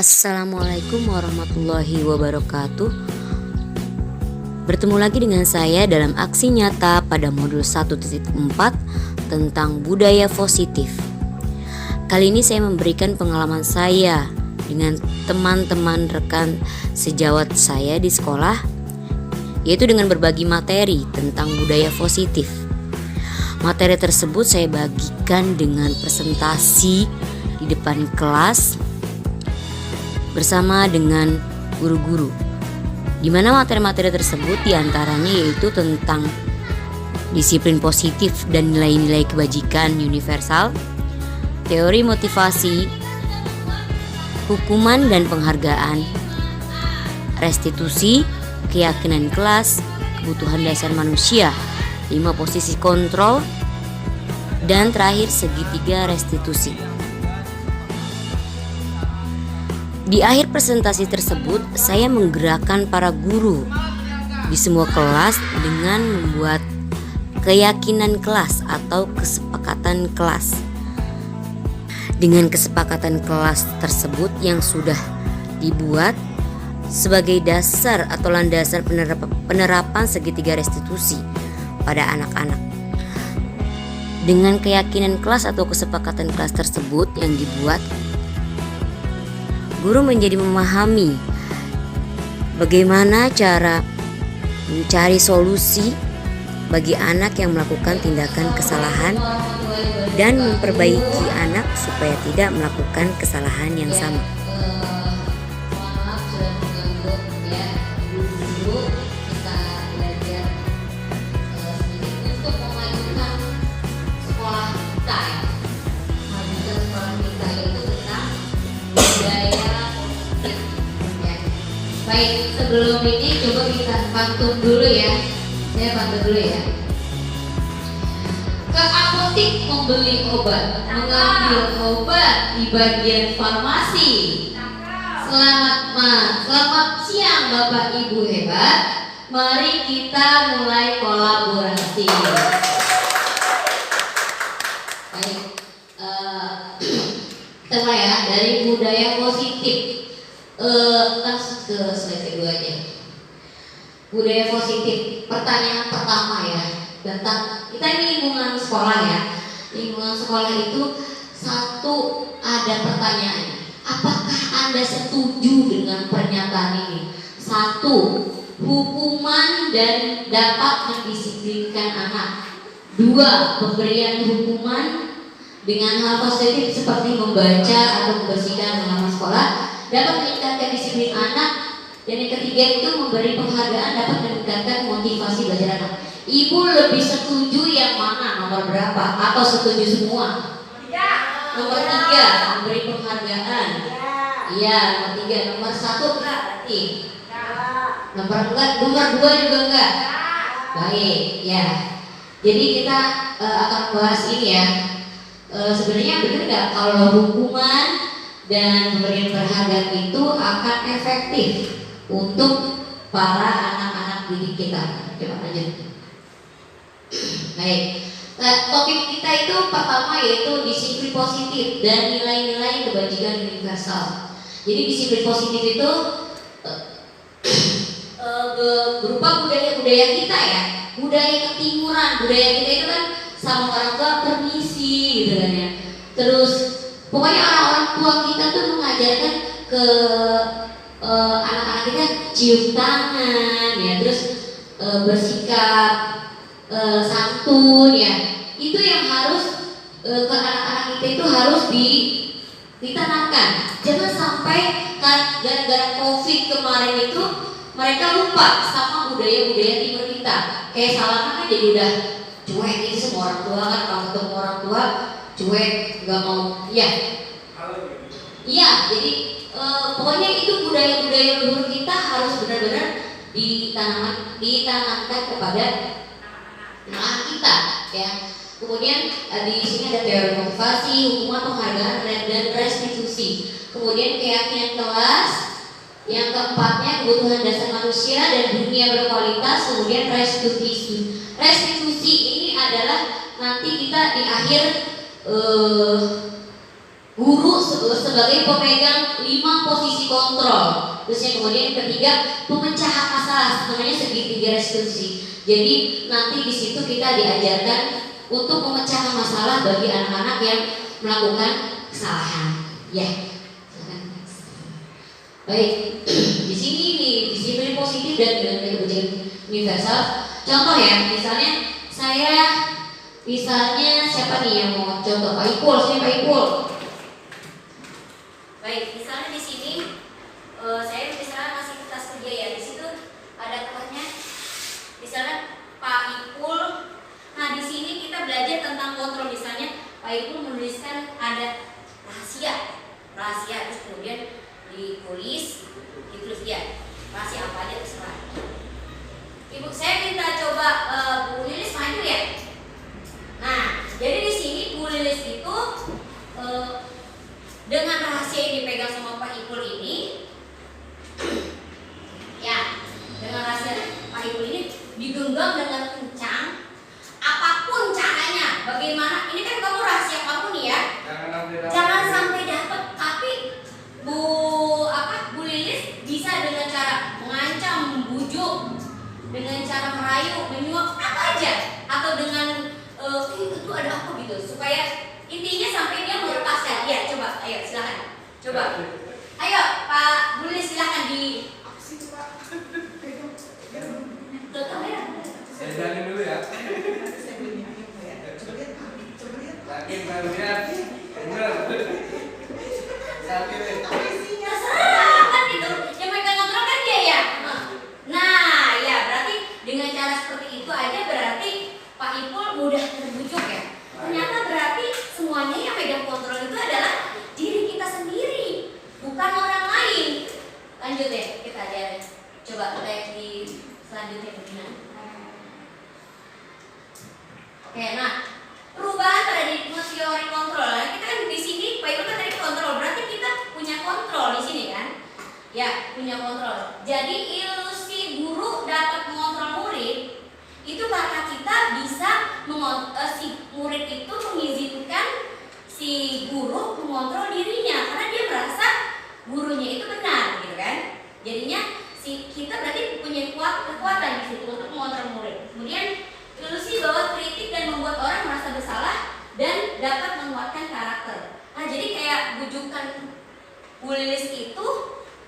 Assalamualaikum warahmatullahi wabarakatuh. Bertemu lagi dengan saya dalam aksi nyata pada modul 1.4 tentang budaya positif. Kali ini saya memberikan pengalaman saya dengan teman-teman rekan sejawat saya di sekolah, yaitu dengan berbagi materi tentang budaya positif. Materi tersebut saya bagikan dengan presentasi di depan kelas bersama dengan guru-guru, di mana materi-materi tersebut diantaranya yaitu tentang disiplin positif dan nilai-nilai kebajikan universal, teori motivasi, hukuman dan penghargaan, restitusi, keyakinan kelas, kebutuhan dasar manusia, 5 posisi kontrol, dan terakhir segitiga restitusi. Di akhir presentasi tersebut, saya menggerakkan para guru di semua kelas dengan membuat keyakinan kelas atau kesepakatan kelas. Dengan kesepakatan kelas tersebut yang sudah dibuat sebagai dasar atau landasan penerapan segitiga restitusi pada anak-anak. Dengan keyakinan kelas atau kesepakatan kelas tersebut yang dibuat, guru menjadi memahami bagaimana cara mencari solusi bagi anak yang melakukan tindakan kesalahan dan memperbaiki anak supaya tidak melakukan kesalahan yang sama. Baik, sebelum ini coba kita pantun dulu ya. Saya pantun dulu ya. Ke apotik membeli obat, mengambil obat di bagian farmasi. Selamat siang Bapak Ibu hebat. Mari kita mulai kolaborasi. Baik, kita mulai ya dari budaya positif. Langsung ke slide kedua aja. Budaya positif. Pertanyaan pertama ya, tentang kita ini lingkungan sekolah ya. Lingkungan sekolah itu satu, ada pertanyaan. Apakah Anda setuju dengan pernyataan ini? Satu, hukuman dan dapat mendisiplinkan anak. Dua, pemberian hukuman dengan hal positif seperti membaca atau membersihkan halaman sekolah dapat meningkatkan disiplin anak. Dan yang ketiga itu memberi penghargaan dapat meningkatkan motivasi belajar anak. Ibu lebih setuju yang mana, nomor berapa? Atau setuju semua? Nomor 3, memberi penghargaan. Iya, nomor 3. Nomor 1 enggak berarti? Nomor 2 juga enggak? Baik, ya. Jadi kita akan bahas ini ya. Sebenarnya benar nggak kalau hukuman dan pemberian penghargaan itu akan efektif untuk para anak-anak didik kita? Coba lanjut. Baik, topik kita itu pertama yaitu disiplin positif dan nilai-nilai kebajikan universal. Jadi disiplin positif itu berupa budaya-budaya kita ya, budaya ketimuran. Budaya kita itu kan sama orang tua permisi gitu kan ya. Terus pokoknya orang-orang tua kita tuh mengajarkan ke anak-anak kita cium tangan ya, terus bersikap santun ya. Itu yang harus ke anak-anak kita itu harus ditanamkan. Jangan sampai gara-gara COVID kemarin itu mereka lupa sama budaya-budaya timur kita. Kayak salaman kan jadi udah cuek ini semua orang tua kan, kalau ketemu orang tua cuek, nggak mau ya. Iya, jadi pokoknya itu budaya-budaya luhur kita harus benar-benar ditanamkan kepada anak kita ya. Kemudian di sini ada teori motivasi, hukuman, penghargaan, dan restitusi. Kemudian keyakinan kelas. Yang keempatnya kebutuhan dasar manusia dan dunia berkualitas. Kemudian restitusi. Restitusi ini adalah nanti kita di akhir Guru sebagai pemegang 5 posisi kontrol. Terus yang kemudian ketiga, pemecahan masalah, namanya segitiga restitusi. Jadi nanti di situ kita diajarkan untuk memecahkan masalah bagi anak-anak yang melakukan kesalahan. Ya. Baik, di sini nih disiplin positif dan nilai kebijakan universal. Contoh ya, misalnya siapa nih yang mau contoh? Pak Ipul, saya Pak Ipul. Baik, misalnya di sini saya misalnya masih kertas kerja ya, di situ ada kertasnya. Misalnya Pak Ipul. Nah di sini kita belajar tentang kontrol. Misalnya Pak Ipul menuliskan ada rahasia, terus kemudian ditulis ya rahasia apa aja terserah. Ibu saya minta coba Bu Lilis maju ya. Nah jadi di sini Bu Lilis itu dengan rahasia yang dipegang sama Pak Ipul ini, ya dengan rahasia Pak Ipul ini digenggam dengan kencang, apapun caranya, bagaimana ini kan kamu rahasia kamu nih ya, jangan sampai dapat. Tapi Bu Lilis bisa dengan cara mengancam, membujuk, dengan cara merayu, menyuap apa aja, atau dengan itu ada apa gitu, supaya intinya sampai dia melepaskan. Ya coba, ayo silakan, coba, ayo Pak Bu Lilis silakan di ke kamera. Saya jalanin dulu ya. Yakin saya lihat, bener. Sakit nih. Kan itu yang megang kontrol kan dia ya. Nah ya berarti dengan cara seperti itu aja berarti Pak Ipul mudah terbujuk ya. Ternyata berarti semuanya yang megang kontrol itu adalah diri kita sendiri, bukan orang lain. Lanjut ya, kita lihat. Coba lihat di selanjutnya begini. Oke, nah perubahan paradigma teori kontrol. Nah, kita kan di sini Pak Ipul kan tadi kontrol, berarti kita punya kontrol di sini kan? Ya, punya kontrol. Jadi ilusi guru dapat mengontrol murid itu karena kita bisa si murid itu mengizinkan si guru mengontrol dirinya karena dia merasa gurunya itu benar, gitu kan? Jadinya kita berarti punya kekuatan di situ untuk mengontrol murid. Kemudian ilusi bahwa kritik dan membuat orang merasa bersalah dan dapat menguatkan karakter. Nah, jadi kayak bujukan Bu Lilis itu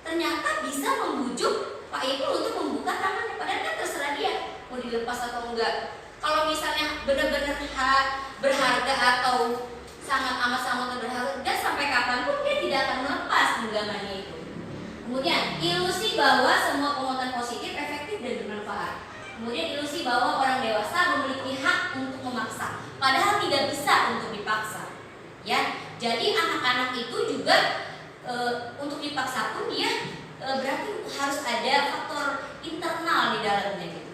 ternyata bisa membujuk Pak Ipul untuk membuka tangannya, padahal kan terserah dia mau dilepas atau enggak. Kalau misalnya benar-benar berharga atau sangat berharga, sampai kapanpun dia tidak akan melepas genggamannya itu. Kemudian ilusi bahwa semua penguatan positif efektif dan bermanfaat. Kemudian ilusi bahwa orang dewasa memiliki hak untuk memaksa, padahal tidak bisa untuk dipaksa. Ya, jadi anak-anak itu juga untuk dipaksa pun dia berarti harus ada faktor internal di dalamnya gitu.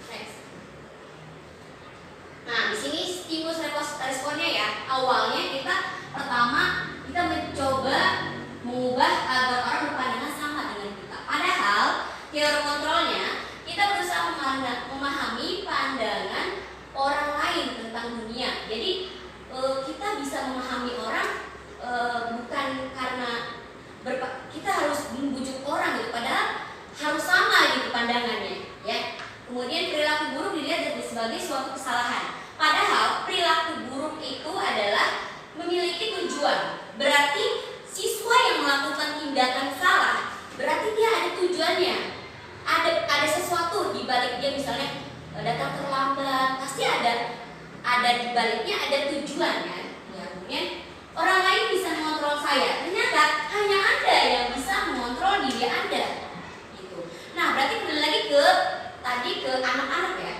Next. Nah, di sini stimulus responnya ya. Awalnya kita mencoba mengubah agar orang berpandangan sama dengan kita. Padahal teori kontrolnya kita berusaha memahami pandangan orang lain tentang dunia. Jadi kita bisa memahami orang bukan karena kita harus membujuk orang gitu, padahal harus sama gitu pandangannya, ya. Kemudian perilaku buruk dilihat sebagai suatu kesalahan. Padahal perilaku buruk itu adalah memiliki tujuan. Berarti siswa yang melakukan tindakan salah, berarti dia ada tujuannya. Ada sesuatu di balik dia, misalnya datang terlambat, pasti ada di baliknya ada tujuan kan. Ya, kemudian orang lain bisa mengontrol saya. Ternyata hanya Anda yang bisa mengontrol diri Anda. Gitu. Nah, berarti kembali lagi ke anak-anak ya.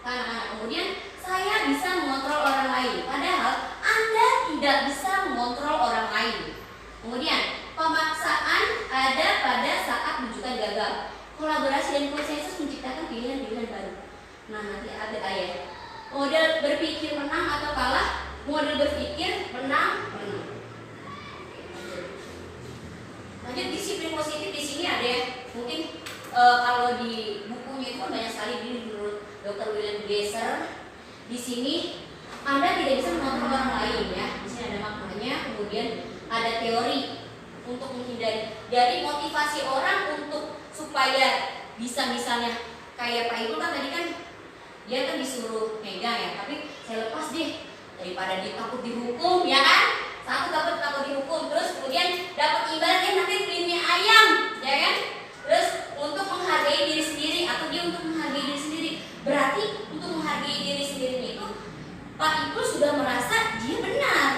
Anak-anak. Kemudian saya bisa mengontrol orang lain, padahal Anda tidak bisa mengontrol orang lain. Kemudian pemaksaan ada pada saat rujukan gagal. Kolaborasi dan konsensus menciptakan pilihan-pilihan baru. Nah, nanti ada ayat. Model berpikir menang atau kalah. Model berpikir menang. Lanjut, disiplin positif di sini ada ya. Mungkin kalau di bukunya itu banyak sekali, menurut Dr. William Glasser di sini Anda tidak bisa mengontrol orang lain ya. Di sini ada maknanya, kemudian ada teori untuk menghindari. Jadi motivasi orang untuk supaya bisa misalnya kayak Pak Ibu kan tadi kan dia kan disuruh megang ya, tapi saya lepas deh daripada dia takut dihukum ya kan. Satu takut dihukum, terus kemudian dapat ibaratnya nanti beli mie ayam ya kan. Terus untuk menghargai diri sendiri atau dia untuk menghargai diri sendiri. Berarti untuk menghargai diri sendiri itu Pak Ibu sudah merasa dia benar.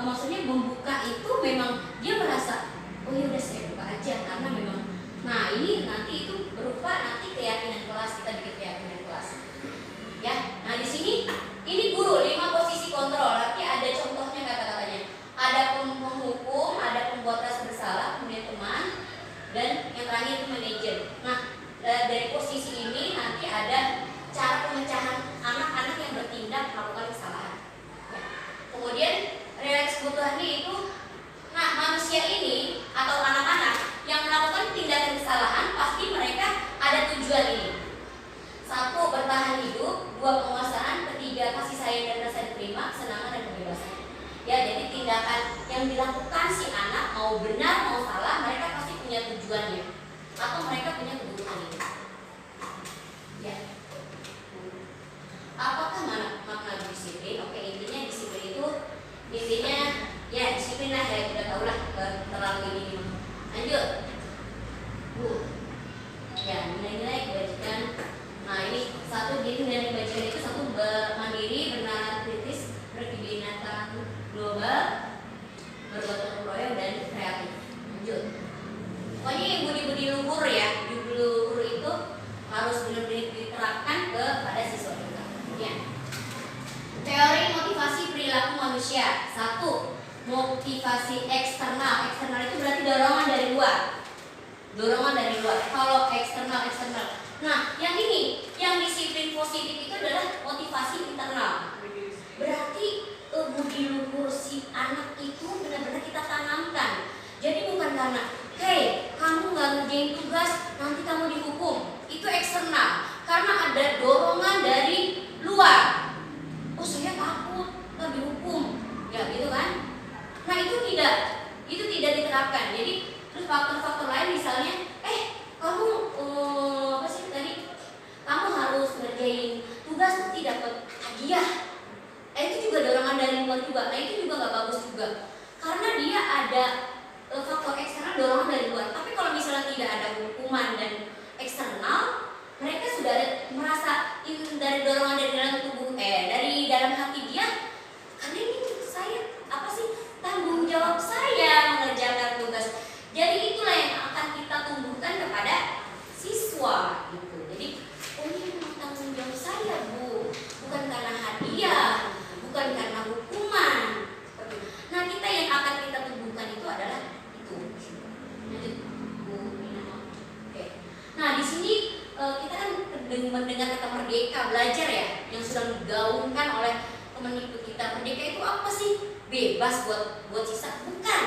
Maksudnya membuka itu memang dia merasa oh ya udah saya buka aja karena memang. Nah ini nanti itu berupa nanti keyakinan kelas, kita bikin keyakinan kelas. Ya, nah di sini ini guru 5 posisi kontrol. Nanti ada contohnya kata-katanya. Ada penghukum, ada pembuat rasa bersalah, kemudian teman, dan yang terakhir itu manajer. Nah dari posisi ini nanti ada cara pemecahan anak-anak yang bertindak melakukan kesalahan. Ya. Kemudian relaks kebutuhannya itu, nah manusia ini atau anak-anak yang melakukan tindakan kesalahan pasti mereka ada tujuan ini. 1. Bertahan hidup, 2. Penguasaan, 3. Kasih sayang dan rasa diterima, kesenangan dan kebebasan. Ya, jadi tindakan yang dilakukan si anak mau benar mau salah mereka pasti punya tujuannya atau mereka punya kebutuhan ini. Ya. Apakah makna disiplin? Oke, intinya disiplin itu intinya ya disiplin lah ya, kita tahu lah terlalu ini. Lanjut. Ya, nilai-nilai kebajikan. Nah ini 1 nilai kebajikan itu 1 mandiri, bernalar kritis, berkegiatan global, bergotong royong dan kreatif. Lanjut. Pokoknya yang budi-budi luhur ya, budi luhur itu harus benar-benar diterapkan kepada siswa kita. Ya. Teori motivasi perilaku manusia. 1. Motivasi eksternal. Eksternal itu berarti dorongan dari luar. Dorongan dari luar. Kalau eksternal. Nah, yang ini, yang disiplin positif itu adalah motivasi internal. Berarti budi luhur si anak itu benar-benar kita tanamkan. Jadi bukan karena, hey, kamu nggak ngerjain tugas, nanti kamu dihukum. Itu eksternal. Karena ada dorongan dari luar. Oh, saya takut nggak dihukum. Ya, gitu kan? Nah, itu tidak diterapkan. Jadi terus faktor-faktor lain misalnya, kamu apa sih tadi? Kamu harus ngerjain tugas nanti dapat hadiah. Itu juga dorongan dari luar juga. Nah, itu juga nggak bagus juga. Karena dia ada faktor eksternal dorongan dari luar. Tapi kalau misalnya tidak ada hukuman dan eksternal, mereka sudah ada, merasa dari dorongan dari dalam tubuh, dari dalam hati dia. Karena ini saya apa sih tanggung jawab saya mengerjakan tugas. Jadi itulah yang akan kita tumbuhkan kepada siswa gitu. Jadi ini memang tanggung jawab saya Bu, bukan karena hadiah, bukan karena hukuman. Nah kita yang akan kita tumbuhkan itu adalah itu. Lanjut Bu Nina. Oke. Nah di sini kita kan mendengar kata merdeka, belajar ya, yang sudah digaungkan oleh Kemendikbud kita. Merdeka itu apa sih? Bebas buat sisa? Bukan.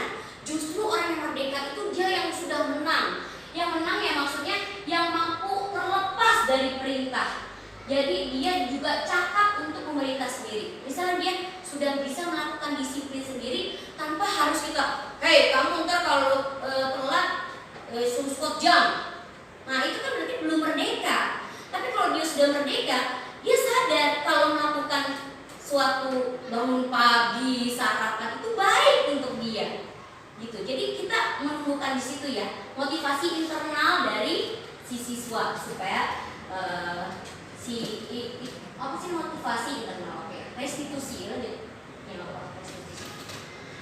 Justru orang yang merdeka itu dia yang sudah menang. Yang menang ya maksudnya yang mampu terlepas dari perintah. Jadi dia juga cakap untuk memerintah sendiri. Misalnya dia sudah bisa melakukan disiplin sendiri tanpa harus kita, hey kamu ntar kalau telat suruh skot jam. Nah itu kan berarti belum merdeka. Tapi kalau dia sudah merdeka, dia sadar kalau melakukan suatu bangun pagi, sarapan itu baik untuk dia. Gitu. Jadi kita menemukan di situ ya motivasi internal dari si siswa supaya apa sih motivasi internal? Oke, restitusi lanjut.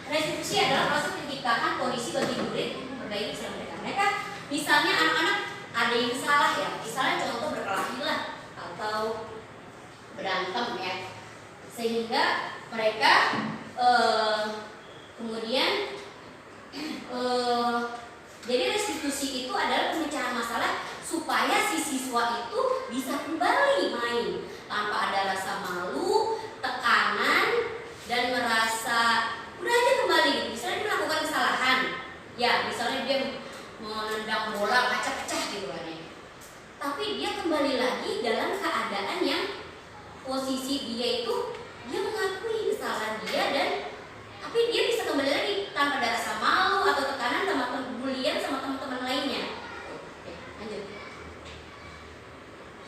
Restitusi adalah proses penciptaan kondisi bagi murid untuk memperbaiki kesalahan mereka. Misalnya anak-anak ada yang salah ya, misalnya contoh berkelahi lah atau berantem ya, sehingga mereka kemudian jadi restitusi itu adalah pemecahan masalah supaya si siswa itu bisa kembali main tanpa ada rasa malu, tekanan, dan merasa udah aja kembali. Misalnya dia melakukan kesalahan, ya misalnya dia menendang bola kaca pecah gitu kan ya. Tapi dia kembali lagi dalam keadaan yang posisi dia itu dia mengatakan kesalahan dia, dan tapi dia bisa kembali lagi tanpa ada rasa malu atau tekanan sama pembulian sama teman-teman lainnya. Oke, lanjut.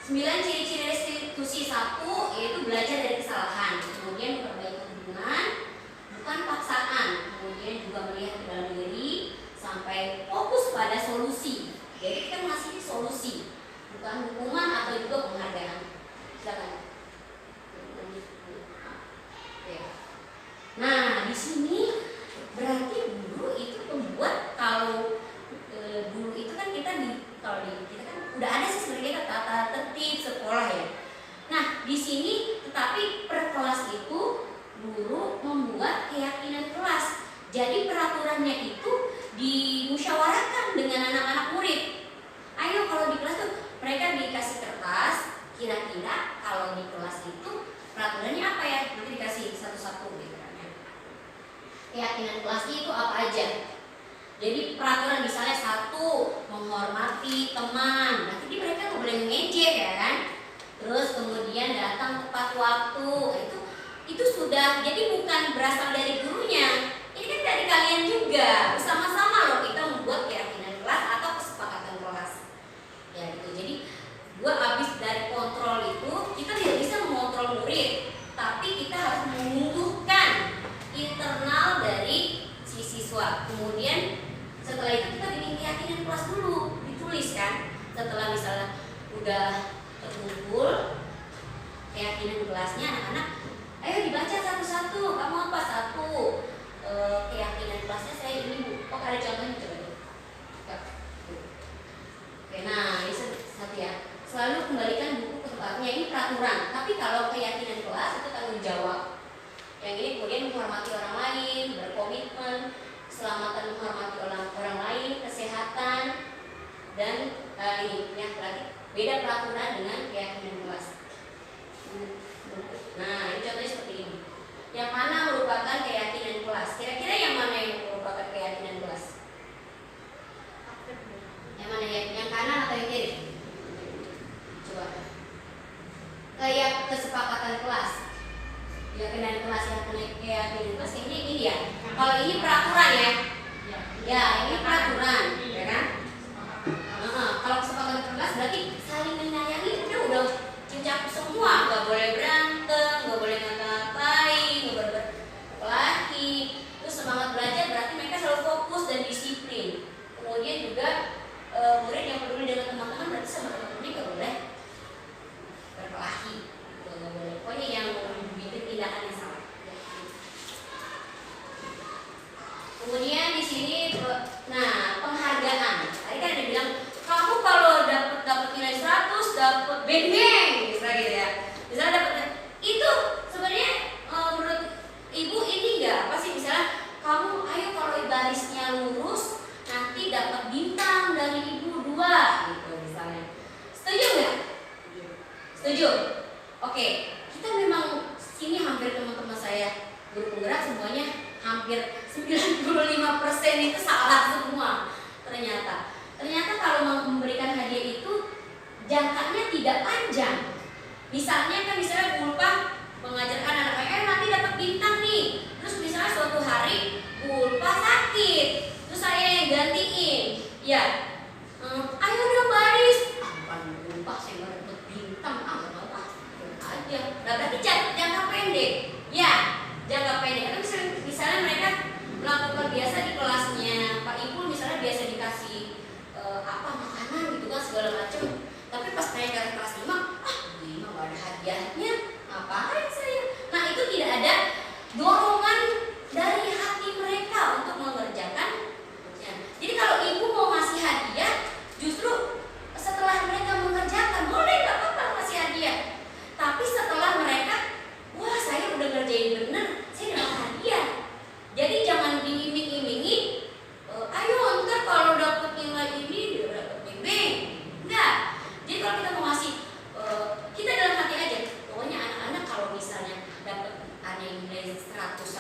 9 ciri-ciri restitusi. 1 yaitu belajar dari kesalahan, kemudian memperbaiki hubungan, bukan paksaan, kemudian juga melihat ke dalam diri sampai fokus pada solusi. Jadi kita ngasih solusi, bukan hukuman atau juga penghargaan. Silakan. Nah, di sini berarti guru itu membuat, kalau dulu itu kan kita kita kan udah ada sih sebenarnya tata tertib sekolah ya. Nah, di sini tetapi per kelas itu guru membuat keyakinan kelas. Jadi peraturannya itu dimusyawarahkan dengan anak-anak murid. Ayo kalau di kelas tuh mereka dikasih kertas, kira-kira kalau di kelas itu peraturannya apa ya? Nanti dikasih satu-satu gitu kan ya. Keyakinan kelasnya itu apa aja? Jadi peraturan misalnya 1, menghormati teman. Nanti mereka nggak boleh ngejek ya kan? Terus kemudian datang tepat waktu. Itu sudah, jadi bukan berasal dari gurunya. Ini kan dari kalian juga. Bersama-sama loh kita membuat keyakinan kelas atau kesepakatan kelas. Ya gitu. Jadi gua habis dari kontrol itu, kita tidak bisa mengontrol murid, tapi kita harus menumbuhkan internal dari si siswa. Kemudian setelah itu kita bikin keyakinan kelas dulu, ditulis kan. Setelah misalnya udah terkumpul keyakinan kelasnya, anak-anak ayo dibaca satu-satu. Kamu apa? 1, keyakinan kelasnya saya ini Bu. Oh, ada contohnya, coba dulu. Oke, nah ini 1 ya. Selalu kembalikan buku ke tempatnya. Ini peraturan. Tapi kalau keyakinan kelas itu tanggung jawab. Yang ini kemudian menghormati orang lain, berkomitmen, keselamatan, menghormati orang lain, kesehatan, dan ini ya berarti beda peraturan dengan keyakinan kelas. Nah, ini contohnya seperti ini. Yang mana merupakan keyakinan kelas? Kira-kira yang mana yang merupakan keyakinan kelas? Yang mana ya? Yang kanan atau yang kiri? Coba. Kayak kesepakatan kelas. Keyakinan kelas, yang keyakinan kelas kayaknya ini ya. Kalau ini peraturan ya. Ya, ini peraturan, ya kan? Kalau kesepakatan kelas berarti saling menyayangi, udah mencakup semua, nggak boleh berantem, nggak boleh ngata-ngatain, nggak boleh berkelahi. Terus semangat belajar berarti mereka selalu fokus dan disiplin. Kemudian juga murid yang peduli dengan teman-teman berarti sama teman-temannya nggak boleh berkelahi, nggak boleh. Pokoknya yang bikin tindakan yang salah. Kemudian di sini, nah penghargaan. Tadi kan ada bilang kamu kalau dapat nilai 100 dapat beng-beng, misalnya gitu ya. Misalnya dapat itu sebenarnya menurut ibu ini enggak apa sih, misalnya kamu ayo kalau barisnya lurus nanti dapat bintang dari ibu 2 gitu misalnya. Setuju nggak? Setuju. Oke, kita memang sini hampir teman-teman saya guru penggerak semuanya hampir 95% itu salah semua ternyata. Ternyata kalau memberikan hadiah itu jangkanya tidak panjang. Misalnya Bu Ulfa mengajarkan anak-anak, nanti dapat bintang nih. Terus misalnya suatu hari Bu Ulfa sakit, terus saya yang gantiin. Ya, ayo dong baris. Bukan Bu Ulfa, saya nggak dapat bintang, nggak mau aja. Nah, berarti jangka pendek. Ya, jangka pendek. Atau misalnya mereka melakukan biasa di kelasnya Pak Ipul, misalnya biasa dikasih makanan gitu kan segala macam, tapi pas naik ke kelas 5 nggak ada hadiahnya, ngapain saya? Nah, itu tidak ada dorongan dari hati mereka untuk mengerjakan ya. Jadi kalau ibu mau ngasih hadiah, justru setelah mereka mengerjakan boleh, nggak apa-apa ngasih hadiah, tapi setelah mereka wah saya udah ngerjain bener, saya dapat hadiah. Jadi jangan diiming-imingi, ayo ntar kalau dapet nilai ini dapat beng-beng. Enggak. Jadi kalau kita mau ngasih, kita dalam hati aja. Pokoknya anak-anak kalau misalnya dapat ada yang nilai 100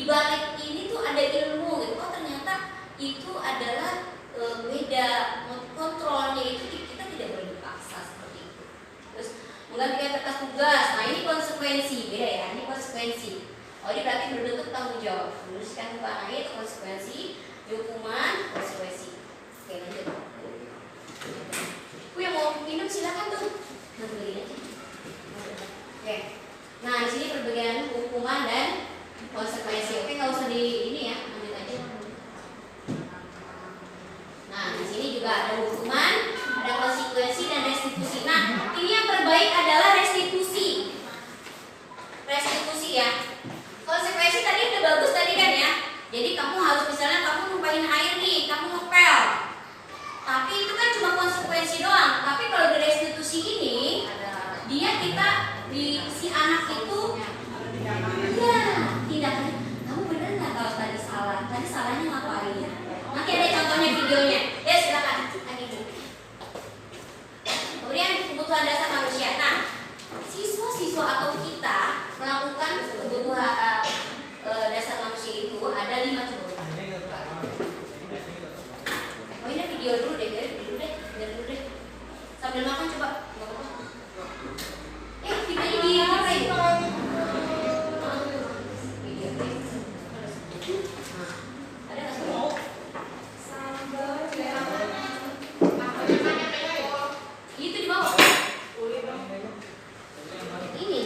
di balik ini tuh ada ilmu gitu. Oh ternyata itu adalah beda kontrolnya, itu kita tidak boleh dipaksa seperti itu. Terus menggantikan kertas tugas, nah ini konsekuensi, beda ya, ini konsekuensi. Oh ini berarti berbentuk tanggung jawab. Menuliskan Pak, nah itu konsekuensi, hukuman, konsekuensi. Oke lanjut. Yang mau minum silakan tuh, nanti beliin aja. Oke. Nah di sini perbedaan hukuman dan konsekuensi. Oke nggak usah di ini ya, lanjut aja. Nah di sini juga ada hukuman, ada konsekuensi dan restitusi. Nah ini yang terbaik adalah restitusi. Restitusi ya. Konsekuensi tadi udah bagus tadi kan ya. Jadi kamu harus misalnya kamu numpahin air nih, kamu ngepel. Tapi itu kan cuma konsekuensi doang. Tapi kalau di restitusi ini, dia kita di si anak itu, ya tindakan. Kamu bener nggak kalau tadi salah? Tadi salahnya ngapain? Nanti ada contohnya videonya. Ya silakan. Lagi Bu. Kemudian kebutuhan dasar manusia. Nah, siswa-siswa atau kita melakukan kebutuhan dasar manusia itu ada 5 coba. Oh ini video dulu deh, biar dulu deh. Sambil makan coba. Nggak apa-apa. Videonya di apa ini? Video deh. Ada nggak sih? Itu di bawah. Ini.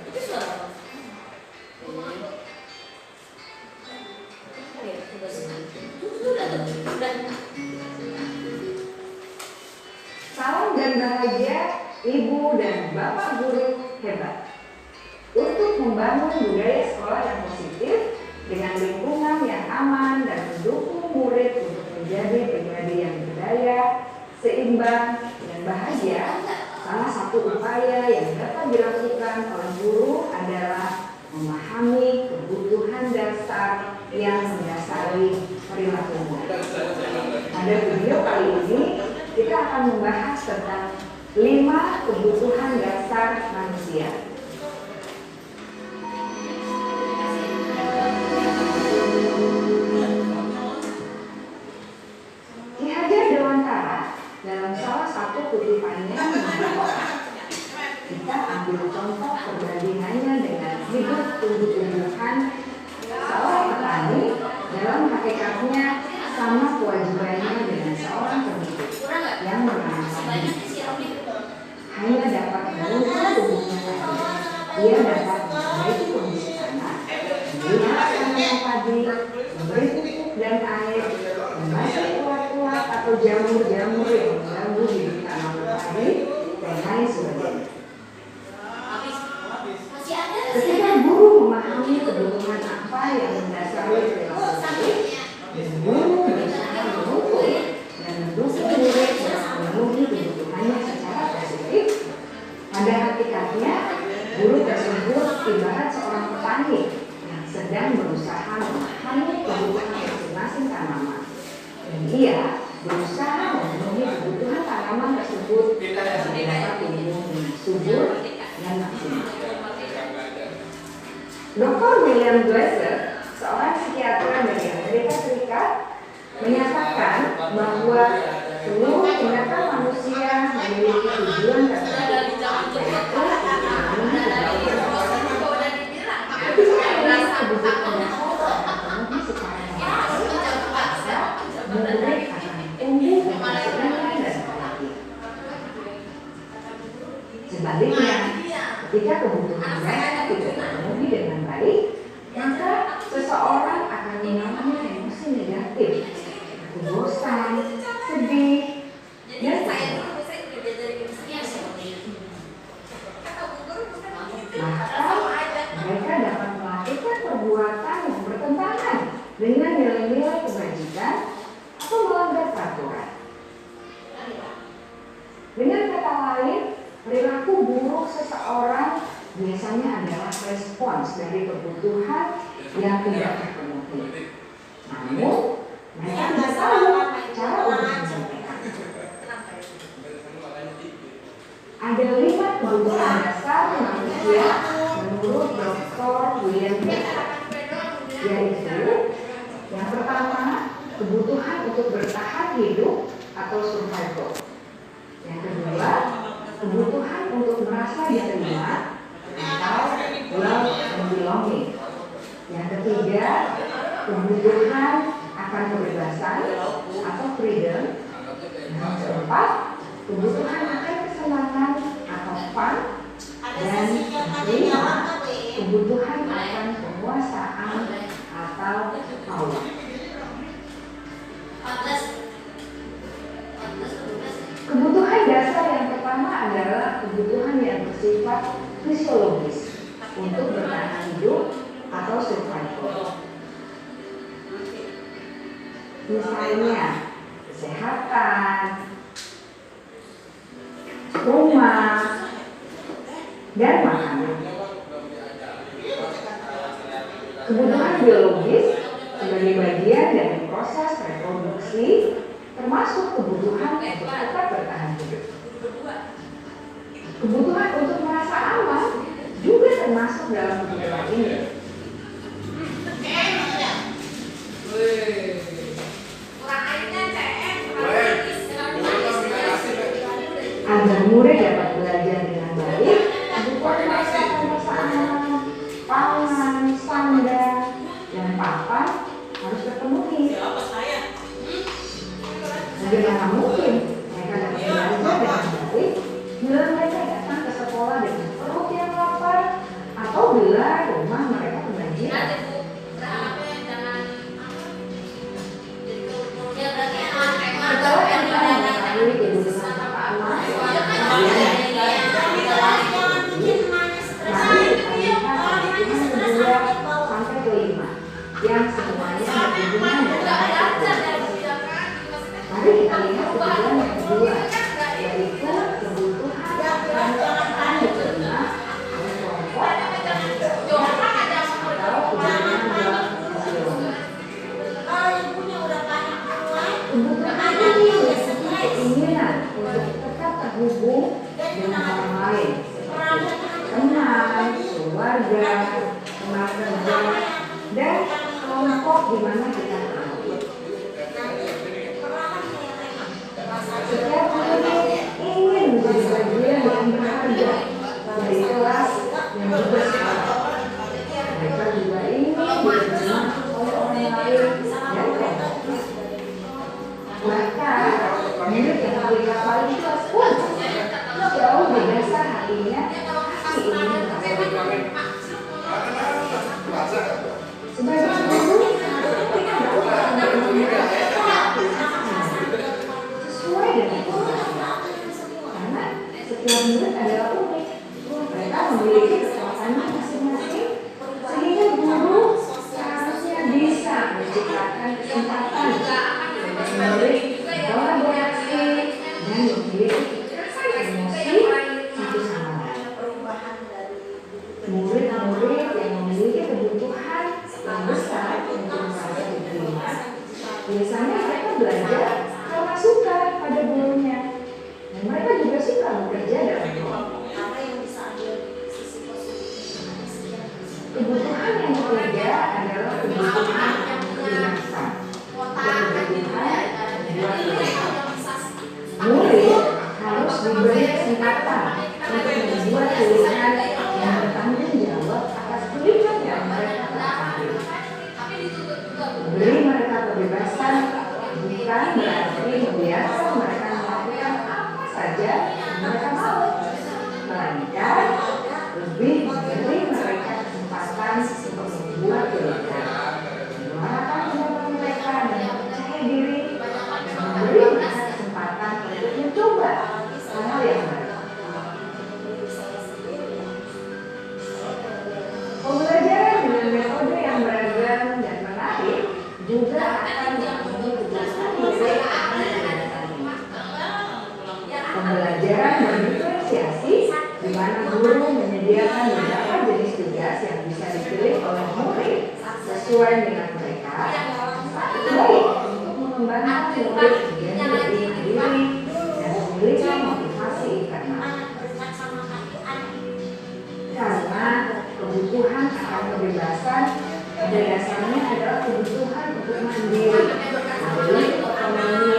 Itu suara apa? Salam dan bahagia Ibu dan Bapak guru hebat. Untuk membangun budaya sekolah yang positif dengan lingkungan yang aman dan mendukung murid untuk menjadi pribadi yang berdaya, seimbang, dan bahagia, salah satu upaya yang dapat dilakukan oleh guru adalah memahami kebutuhan dasar yang mendasari perilaku murid. Pada video kali ini, kita akan membahas tentang 5 kebutuhan dasar manusia. Ki Hajar Dewantara dalam salah satu kutipannya mengatakan, kita ambil contoh perbandingannya dengan hidup tumbuh-tumbuhan. Seorang petani dalam hakikatnya sama kewajibannya dengan seorang pendidik yang menanamkan hanya dapat mengukur tumbuhnya tadi. Ia dapat memperbaiki kondisi tanah, melihat tanaman padi, memberi pupuk dan air, membasmi ulat-ulat atau jamur-jamur yang mengganggu hidup tanaman padi, dan lain sebagainya. Ketika guru memahami kebutuhan apa yang mendasari perilaku murid, dan guru berusaha mengukur dan mendukung murid dalam memenuhi kebutuhannya secara positif, pada hakikatnya guru tersebut ibarat seorang petani yang sedang berusaha memahami kebutuhan masing-masing tanaman, dan ia berusaha memenuhi kebutuhan tanaman tersebut agar dapat tumbuh dengan subur dan maksimal. Dr. William Glasser, seorang psikiater dari Amerika Serikat, menyatakan bahwa seluruh tindakan manusia memiliki tujuan tertentu, yaitu memenuhi kebutuhan secara murid akan tumbuh dengan senang dan bahagia. Sebaliknya, ketika kebutuhan mereka tidak terpenuhi dengan baik, maka seseorang akan mengalami emosi negatif, bosan, sedih, dan kecewa. Bahkan mereka dapat melakukan perbuatan yang bertentangan dengan nilai-nilai kebajikan atau melanggar peraturan. Dengan kata lain, perilaku buruk seseorang biasanya adalah respons dari kebutuhan yang tidak terpenuhi. Namun, mereka tidak tahu cara untuk menyelesaikan. Ada 5 kebutuhan dasar manusia menurut Dr. William James, yaitu yang pertama, kebutuhan untuk bertahan hidup atau survival. Yang kedua, kebutuhan untuk merasa diterima atau love and belonging. Yang ketiga, kebutuhan akan kebebasan atau freedom. Yang keempat, kebutuhan akan kesenangan atau fun. Dan yang kelima, kebutuhan akan penguasaan atau power. Kebutuhan dasar yang pertama adalah kebutuhan yang bersifat fisiologis untuk bertahan hidup atau survival. Misalnya, kesehatan, rumah, dan makanan. Kebutuhan biologis sebagai bagian dari proses reproduksi termasuk kebutuhan untuk tetap bertahan hidup. Kebutuhan untuk merasa aman juga termasuk dalam kebutuhan ini. Agar murid dapat belajar dengan baik, kebutuhan mereka merasa aman, pangan, sandang, dan papan harus terpenuhi. Bagaimana mungkin mereka dapat belajar dengan baik bila mereka datang ke sekolah dengan perut yang lapar atau bila rumah mereka kebanjiran? Setelah kita mengetahui kebutuhan pertama, mari kita lihat kebutuhan kedua sampai kelima yang semuanya berhubungan dengan kebutuhan. Mari kita lihat kebutuhan yang kedua, yaitu kebutuhan akan diterima oleh kelompok atau kebutuhan dalam fisiologi. Kebutuhan ini meliputi keinginan untuk tetap terhubung dengan orang lain, seperti teman, keluarga, teman kerja, dan kelompok di mana kita berada. Setiap murid ingin menjadi bagian yang berharga dari kelas yang juga sekolah. Mereka juga ingin diterima oleh orang lain dan kelompok. Bahkan murid yang terlihat paling kelas pun jauh berdasar hatinya pasti ingin mengetahui. Sebagai guru, kita dapat memberikan sesuai dengan kebutuhan. Karena setiap murid adalah unik. Mereka memiliki kekuatannya masing-masing, sehingga guru seharusnya bisa menciptakan kesempatan bagi murid kolaborasi dan memiliki emosi satu sama lain. Murid-murid yang memiliki kebutuhan yang besar untuk merasa diterima, biasanya mereka belajar karena suka pada gurunya, dan mereka juga suka bekerja dalam kelompok. Kebutuhan yang ketiga adalah kebutuhan kebebasan. Kebutuhan membuat pilihan. Murid harus diberi kesempatan untuk membuat pilihan yang bertanggung jawab atas pilihan yang mereka ambil. Memberi mereka kebebasan bukan berarti membiarkan mereka melakukan apa saja yang mereka mau, melainkan lebih memberi mereka kesempatan untuk membuat pilihan, menyuarakan pendapat mereka dan percaya diri, dan memberi mereka kesempatan untuk mencoba hal yang baru. Pembelajaran dengan metode yang beragam dan menarik juga akan memenuhi kebutuhan murid akan kegiatan ini. Pembelajaran berdiferensiasi di mana guru menyediakan beberapa jenis tugas yang bisa dipilih oleh murid sesuai dengan mereka, baik untuk mengembangkan murid menjadi lebih mandiri dan memiliki motivasi internal. kebebasan pada dasarnya adalah kebutuhan untuk mandiri, adil, otonomi,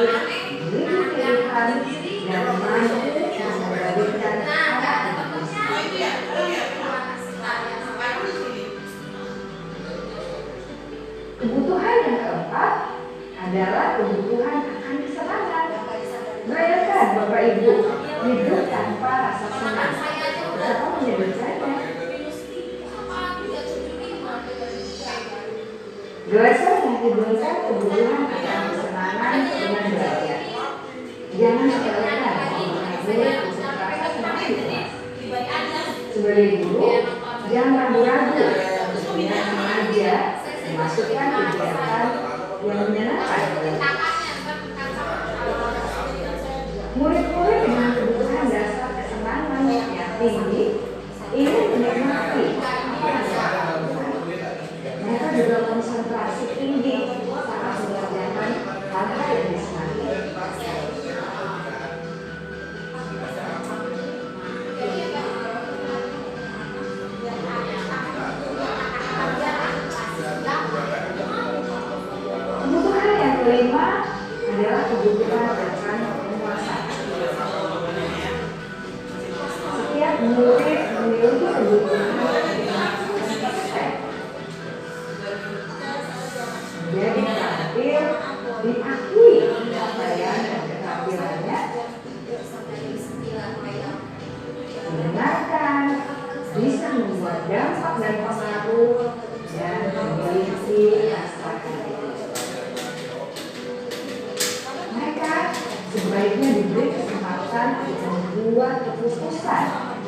memiliki pilihan, dan mampu mengendalikan hak individu. Kebutuhan yang keempat adalah kebutuhan akan kesenangan. Bayangkan Bapak Ibu hidup tanpa rasa senang, betapa menyedihkannya. Gelesa menghubungkan kebutuhan akan kesenangan dengan belajar. Jangan sepelekan kebutuhan murid untuk merasa senang di kelas. Sebagai guru, jangan ragu-ragu untuk sengaja memasukkan kegiatan yang menyenangkan. Murid-murid dengan kebutuhan dasar kesenangan yang tinggi ingin menikmati apa yang mereka lakukan. Mereka juga konsentrasi tinggi saat mengerjakan hal-hal yang disenangi. Kebutuhan yang kelima adalah kebutuhan akan penguasaan. Setiap murid memiliki kebutuhan dengan konsisten. Menjadi terampil, diakui pencapaian dan keterampilannya, mendengarkan, bisa membuat dampak dan pengaruh, dan memiliki rasa kritis. Mereka sebaiknya diberi kesempatan untuk membuat keputusan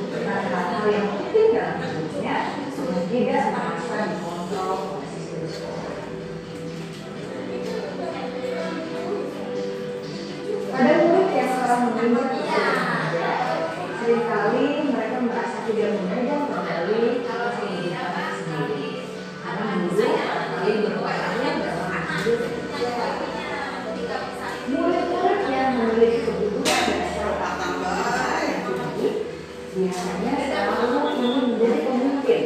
tentang hal-hal yang penting dalam hidupnya dan tidak merasa dikontrol oleh sistem sekolah. Pada murid yang telah menginjak usia remaja, seringkali mereka merasa tidak memegang kendali atas kehidupannya sendiri, karena guru barangkali berperan dalam mengambil keputusan. Murid-murid yang memiliki kebutuhan dasar kebutuhan yang tinggi biasanya selalu ingin menjadi pemimpin.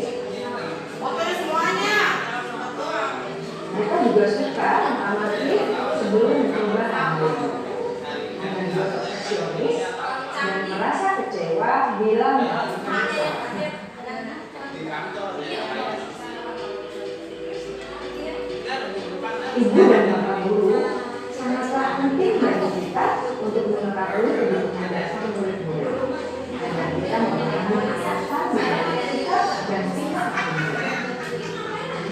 Mereka juga suka mengamati sebelum berubah ambil. Karena juga perfeksionis dan merasa kecewa bila melakukan kesalahan. Ibu dan bapak guru sangatlah penting bagi kita untuk mengetahui kebutuhan dasar murid-murid agar kita memahami alasan dari sikap dan sifat murid.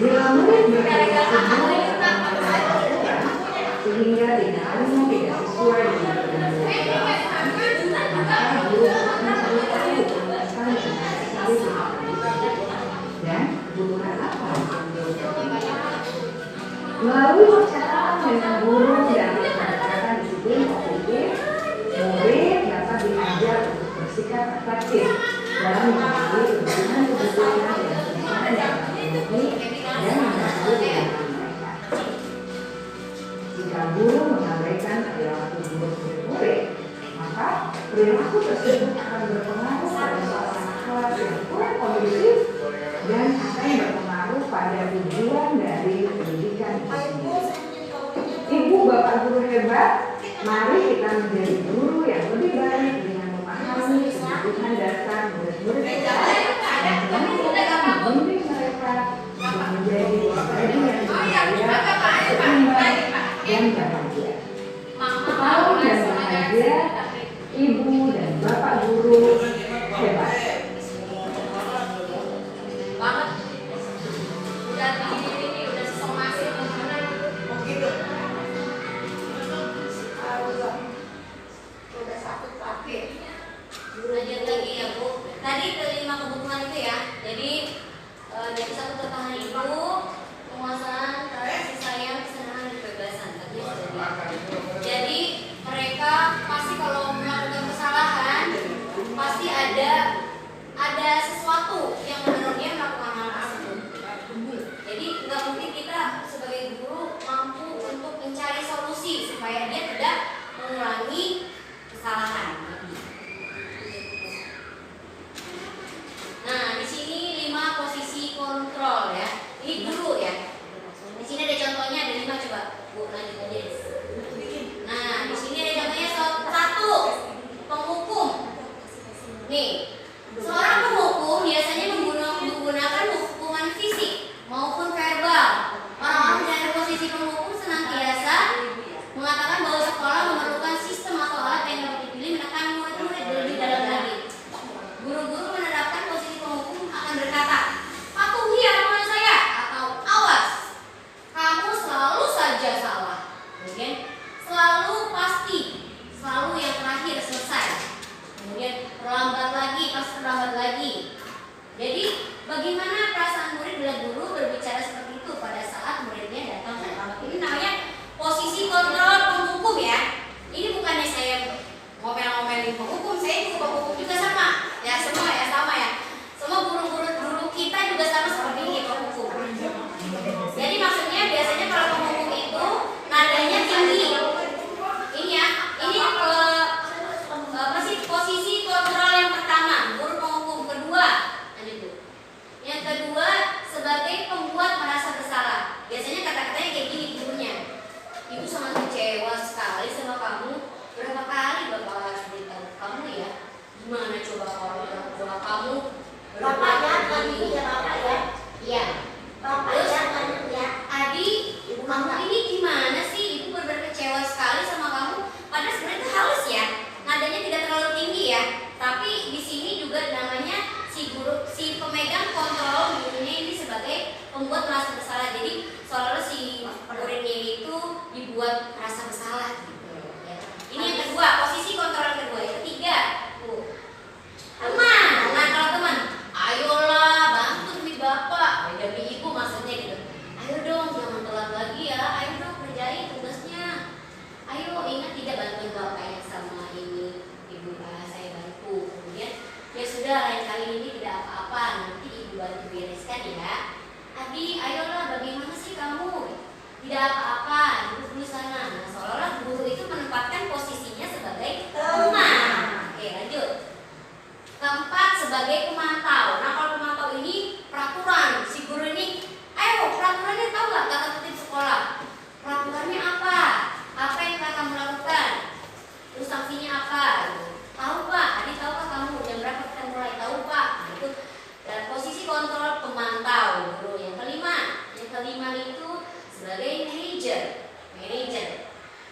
Bila murid berkata sibuk atau melanggar aturan sehingga dinilainya tidak sesuai dengan kebutuhan maka guru harus mencari tahu alasan yang necessary dan kebutuhan apa yang dibutuhkan. Melalui percakapan dengan guru dan pendekatan disiplin positif, murid dapat diajar untuk bersikap efektif dalam mengambil kebutuhan yang bisa dipenuhi dan mengganggu kehidupan mereka. Jika guru mengabaikan perilaku murid, maka perilaku tersebut akan berpengaruh pada suasana kelas yang kurang kondusif dan akan berpengaruh pada tujuan dari pendidikan itu sendiri. Ibu bapak guru hebat, mari kita menjadi guru yang lebih baik dengan memahami kebutuhan dasar murid-murid kita dan senantiasa membimbing mereka untuk menjadi pribadi yang berdaya, seimbang, dan bahagia. Salam dan bahagia, ibu dan bapak guru hebat. Banget. Udah begini udah somasi teman-teman. Begitu. Udah sakit kaki. Lanjut lagi ya Bu. Tadi kelima kebutuhan itu ya. Jadi dari satu ketahanan ibu, penguasaan, kasih sayang, kesenangan, dan kebebasan. Tadi sudah. Jadi mereka pasti kalau melakukan kesalahan pasti ada sesuatu yang mendorong dia melakukan hal tersebut. Jadi nggak mungkin kita sebagai guru mampu untuk mencari solusi supaya dia tidak mengulangi kesalahan. Nah, di sini 5 posisi kontrol ya. Nih, seorang penghukum biasanya menggunakan hukuman fisik maupun verbal. Orang-orang dari posisi penghukum senantiasa mengatakan bahwa sekolah memerlukan sistem atau alat yang dapat dipilih menekan murid-murid lebih dalam lagi. Guru-guru menerapkan posisi penghukum akan berkata, patuhi aturan saya, atau awas, kamu selalu saja salah. Kemudian selalu pasti, selalu yang terakhir selesai. Kemudian terlambat lagi, pasti terlambat lagi. Jadi bagaimana perasaan murid bila guru berbicara seperti itu pada saat muridnya datang terlambat? Ini namanya posisi kontrol penghukum ya. Ini bukannya saya ngomel-ngomelin penghukum, saya juga penghukum juga sama. Ya semua ya sama ya. Semua guru kita juga sama seperti ini penghukum. Jadi maksudnya biasanya kalau penghukum itu nadanya tinggi. Ini ya, ini posisi kontrol yang pertama, guru penghukum. Kedua, yang kedua sebagai pembuat merasa bersalah. Biasanya kata-katanya kayak gini gurunya. Ibu sangat kecewa sekali sama kamu. Berapa kali Bapak beritahu kamu ya? Gimana coba kalau orang tua kamu Bapaknya kan itu ya Bapak ya. Iya. Bapaknya kan itu ya. Adi, ibu kamu ini gimana sih? Ibu benar-benar kecewa sekali sama kamu. Padahal sebenarnya itu halus ya. Nadanya tidak terlalu tinggi ya. Tapi di sini juga namanya si pemegang kontrol gurunya ini sebagai pembuat merasa bersalah. Jadi seolah-olah si muridnya itu dibuat merasa bersalah gitu. Ya. Ini yang kedua, posisi kontrol yang kedua. Yang ketiga, teman. Nah kalau teman, ayolah bantu demi bapak, demi ibu maksudnya gitu. Ayo dong jangan telat lagi ya. Ayo dong kerjain tugasnya. Ayo ingat tidak bantuin bapak yang sama ini. Ibu saya bantu. Kemudian ya sudah lain kali ini tidak apa-apa, nanti ibu bantu bereskan ya. Adi, ayolah bagaimana sih kamu? Tidak apa-apa, ibu dulu sana. Nah, seolah-olah guru itu menempatkan posisinya sebagai teman. Oke, lanjut. Keempat, sebagai pemantau. Nah, kalau pemantau ini peraturan. Si guru ini, ayo peraturannya tahu nggak kata tertib sekolah? Peraturannya apa? Apa yang akan melakukan? Terus sanksinya apa? Tahu Pak, Adi tahu Pak kamu jam berapa kita mulai? Tahu Pak. Nah, itu dalam posisi kontrol pemantau guru. Yang kelima itu sebagai manajer.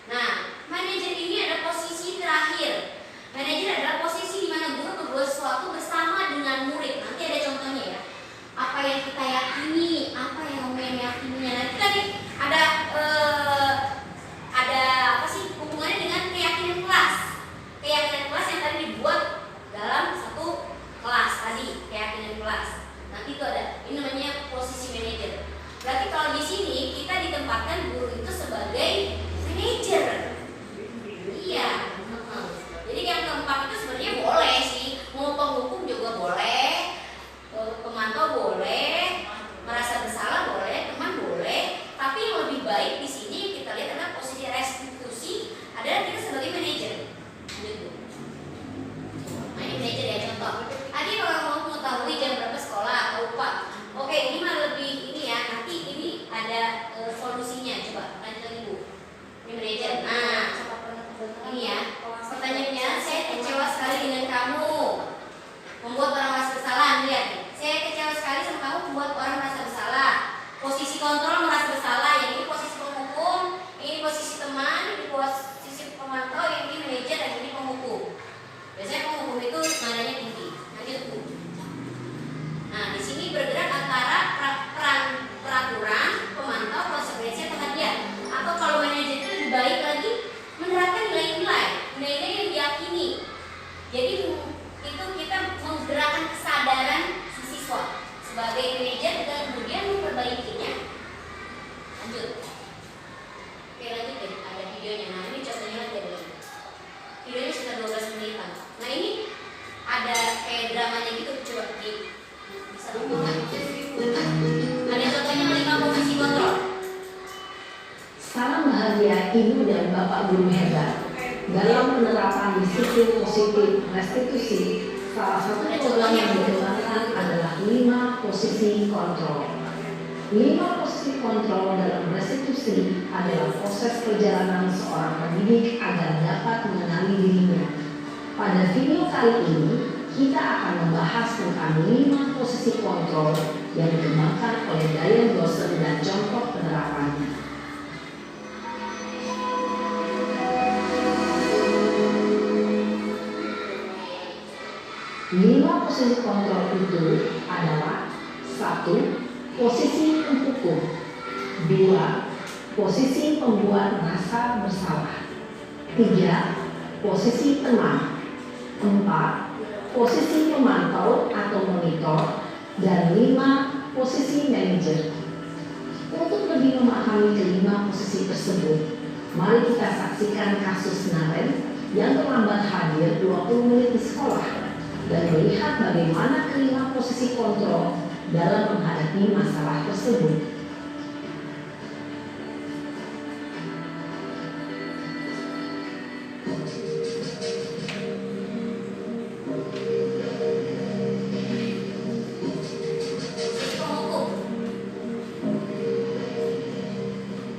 Nah, manajer ini ada posisi terakhir. Manajer adalah posisi di mana guru berbuat sesuatu bersama dengan murid. Nanti ada contohnya ya. Apa yang kita yakini, apa yang meyakininya. Nanti tadi ada apa sih hubungannya dengan keyakinan kelas. Keyakinan kelas yang tadi dibuat dalam satu kelas tadi, keyakinan kelas. Nanti itu ada, ini namanya posisi manajer. Berarti kalau di sini kita ditempatkan guru itu sebagai manajer. Iya. Jadi yang keempat itu sebenarnya boleh sih, mau penghukum juga boleh, pemantau boleh, merasa bersalah boleh, teman boleh. Tapi yang lebih baik di sini kita lihat adalah posisi restitusi adalah kita sebagai manajer. Nah ini manajer ya contoh. Adi kalau mau mengetahui jam berapa sekolah atau Pak. Oke ini mah lebih ini ya. Nanti ini ada solusinya. Coba lanjut lagi Bu. Ini manajer. Nah ini ya. Pertanyaannya, saya kecewa sekali dengan kamu, membuat orang merasa bersalah. Lihat, saya kecewa sekali sama kamu, membuat orang merasa bersalah. Posisi kontrol merasa bersalah. Yang ini posisi penghukum, ini posisi teman, ini posisi pemantau, yang ini manajer, dan ini penghukum. Biasanya penghukum itu nadanya tinggi. Lanjut Bu. Nah, di sini bergerak antara peraturan, pemantau, konsekuensi, atau hadiah. Atau kalau manajer itu lebih baik lagi menerapkan nilai-nilai yang diyakini. Jadi itu kita menggerakkan kesadaran si siswa sebagai manajer dan kemudian memperbaikinya. Lanjut. Oke lanjut deh, ada videonya. Nah ini contohnya lagi ada. Videonya sekitar 12 menitan. Nah ini ada kayak dramanya gitu, coba bisa dibuka. Ada contohnya 5 posisi kontrol. Salam bahagia Ibu dan Bapak guru hebat. Dalam penerapan disiplin positif restitusi, salah satu program yang dikembangkan adalah 5 posisi kontrol. 5 posisi kontrol dalam restitusi adalah proses perjalanan seorang pendidik agar dapat mengenali dirinya. Pada video kali ini, kita akan membahas tentang 5 posisi kontrol yang dikembangkan oleh Diane Dawson dan contoh penerapannya. 5 posisi kontrol itu adalah: 1. Posisi penghukum. 2. Posisi pembuat rasa bersalah. 3. Posisi teman. 4. Posisi pemantau atau monitor. Dan 5. Posisi manajer. Untuk lebih memahami kelima posisi tersebut, mari kita saksikan kasus Naren yang terlambat hadir 20 menit di sekolah dan melihat bagaimana kelima posisi kontrol dalam menghadapi masalah tersebut.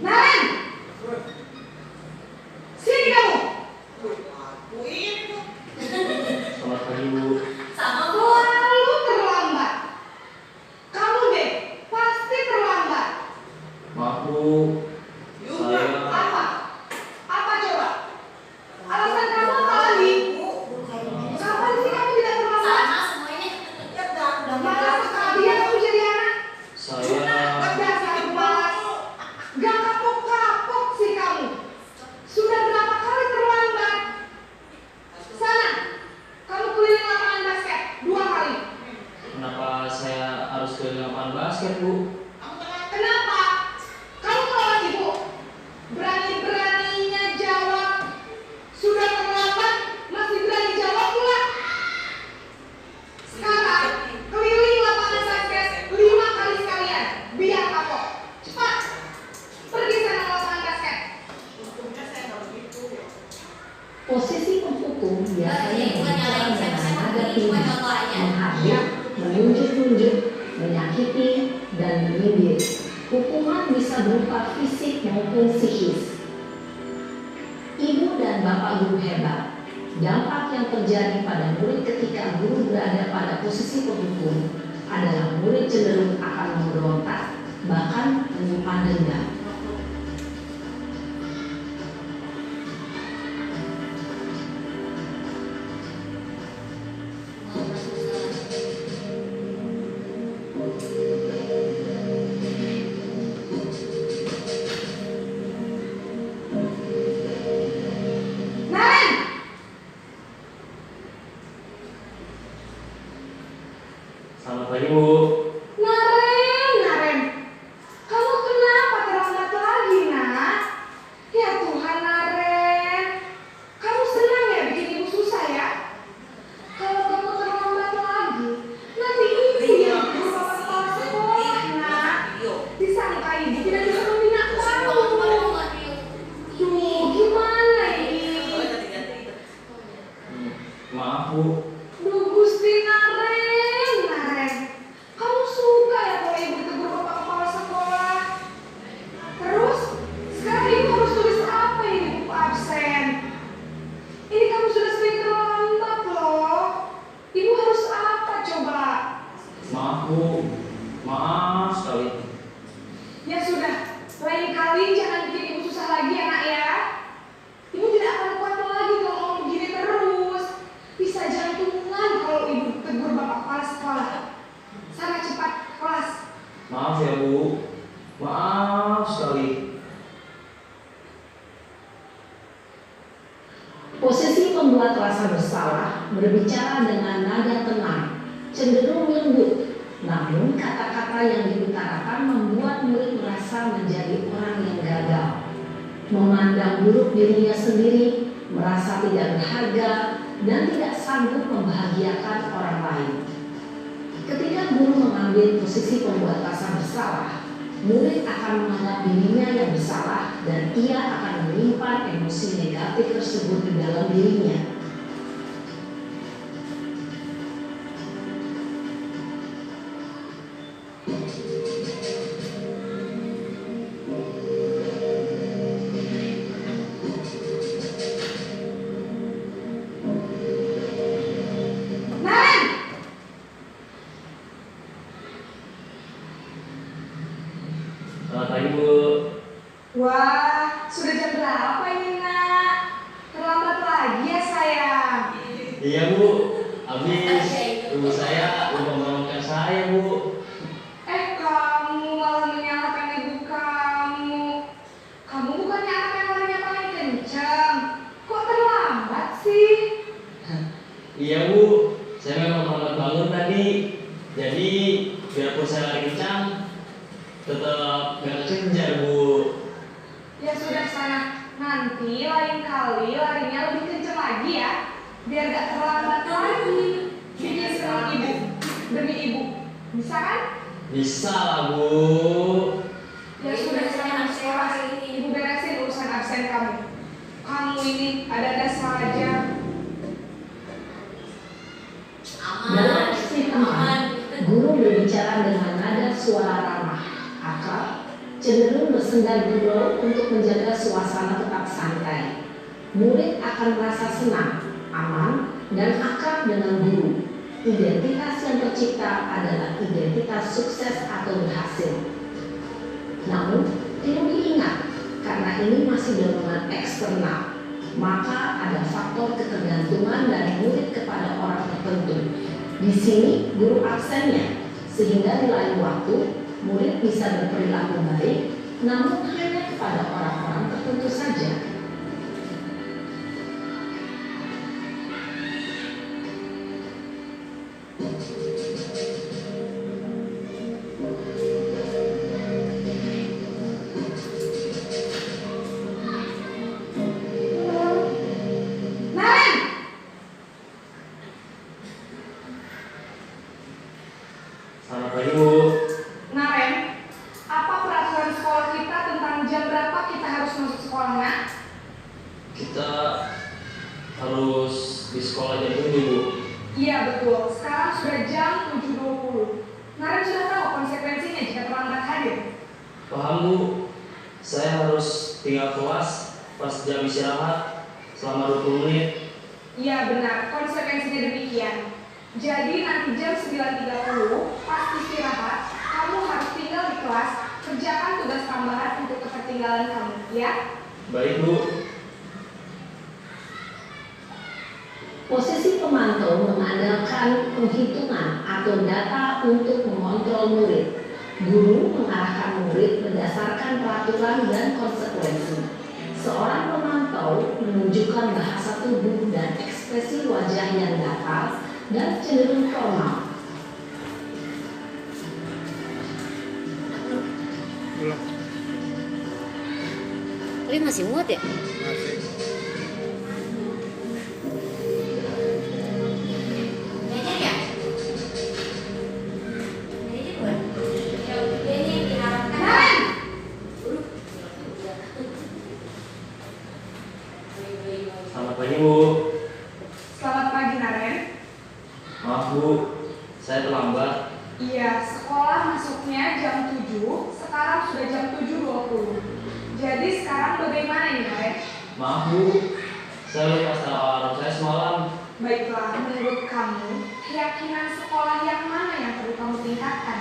Naren! Sini kamu! Selamat pagi, Bu. Selalu terlambat. Kamu deh, pasti terlambat. Maaf, Bu. Apa? Apa coba? Alasan kamu apa lagi? Kapan sih kamu tidak terlambat? Sama semuanya. Malah sekalian kamu jadi anak. Saya Dasar kelas. Gak kapok-kapok sih kamu. Sudah berapa kali terlambat? Sana, kamu keliling lapangan basket 2 kali. kenapa saya harus ke lapangan basket, Bu? Kenapa? Kamu melawan ibu. Berani-beraninya jawab. Sudah terlambat, masih berani jawab pula. Sekarang, keliling lapangan basket 5 kali sekalian. Biar kapok. Cepat. Pergi sana ke lapangan basket. Posisi penghukum biasanya Ini bukan berbicara nyalain dengan siapa-siapa, nada ini tinggi, cuma contoh aja. menghadap, menunjuk-nunjuk, menyakiti, dan menyindir. Hukuman bisa berupa fisik maupun psikis. Ibu dan bapak guru hebat. Dampak yang terjadi pada murid ketika guru berada pada posisi penghukum adalah murid cenderung akan memberontak, bahkan menyimpan dendam. Naren! Selamat pagi, Bu. Naren! Kamu kenapa terlambat lagi, nak? Ya Tuhan, Naren. Kamu senang ya bikin ibu susah ya? Kalau kamu terlambat lagi, nanti ibu yang berusaha kepala sekolah, nak. Disangka ibu tidak bisa membina kamu. Duh, gimana ini? Maaf, Bu. Duh, Gusti Naren. Kamu suka ya kalau ibu tegur bapak kepala sekolah? Terus, sekarang ibu harus tulis apa ini di buku absen? Ini kamu sudah sering terlambat loh. Ibu harus apa coba? Maaf, Bu. Maaf sekali. Ya sudah, lain kali jangan bikin ibu susah lagi ya nak ya. Ibu tidak akan kuat lagi kalau mau begini terus. Bisa jantungan kalau ibu tegur bapak kepala sekolah. Sana cepat kelas. Maaf ya, Bu. Maaf sekali. Posisi pembuat rasa bersalah berbicara dengan nada tenang, cenderung lembut, namun kata-kata yang diutarakan membuat murid merasa menjadi orang yang gagal, memandang buruk dirinya sendiri, merasa tidak berharga, dan tidak sanggup membahagiakan orang lain. Ketika guru mengambil posisi pembuat rasa bersalah, murid akan menganggap dirinya yang bersalah dan ia akan menyimpan emosi negatif tersebut di dalam dirinya. Naren! Habis ibu saya udah membangunkan saya, Bu. Kamu malah menyalahkan ibu kamu. Kamu bukannya anak yang larinya paling kencang. Kok terlambat sih? Iya, Bu. Saya memang terlambat bangun tadi. Jadi, biarpun saya lari kencang, tetap gak kejar, Bu. Ya sudah sana. Nanti lain kali larinya lebih kencang lagi ya. Biar gak terlambat lagi. Bikin senang ibu. Demi ibu. Bisa kan? Bisa lah, Bu. Ya sudah sana sekolah. Ibu beresin urusan absen kamu. Kamu ini ada dasar aja. Dalam istilah teman, guru berbicara dengan nada suara ramah, akrab, cenderung bersenda gurau untuk menjaga suasana tetap santai. Murid akan merasa senang, aman, dan akrab dengan guru. Identitas yang tercipta adalah identitas sukses atau berhasil. Namun, perlu diingat, karena ini masih dorongan eksternal, maka ada faktor ketergantungan dari murid kepada orang tertentu. Di sini guru absennya, sehingga di lain waktu murid bisa berperilaku baik, namun hanya kepada orang-orang tertentu saja. Naren! Selamat pagi, Bu. Naren, apa peraturan sekolah kita tentang jam berapa kita harus masuk sekolah, nak? Kita harus di sekolah jam 7, Bu. Iya betul, sekarang sudah jam 7.20. Naren sudah tahu konsekuensinya jika terlambat hadir. Paham, Bu. Saya harus tinggal kelas pas jam istirahat selama 20 menit. Iya benar, konsekuensinya demikian. Jadi nanti jam 9.30 pas istirahat, kamu harus tinggal di kelas, kerjakan tugas tambahan untuk ketertinggalan kamu, ya? Baik, Bu. Posisi pemantau mengandalkan penghitungan atau data untuk mengontrol murid. Guru mengarahkan murid berdasarkan peraturan dan konsekuensi. Seorang pemantau menunjukkan bahasa tubuh dan ekspresi wajah yang datar dan cenderung formal. Tapi masih muat ya? Manajer ya? Manajer bukan? Ya, dia ini yang diharapkan. Naren! Selamat pagi, Bu. Selamat pagi, Naren. Maaf, Bu. Saya terlambat. Iya, sekolah masuknya jam 7, sekarang sudah jam 7.20. Jadi sekarang bagaimana ini, Naren? Maaf, Bu. Saya lupa setel alarm saya semalam. Baiklah, menurut kamu, keyakinan sekolah yang mana yang perlu kamu tingkatkan?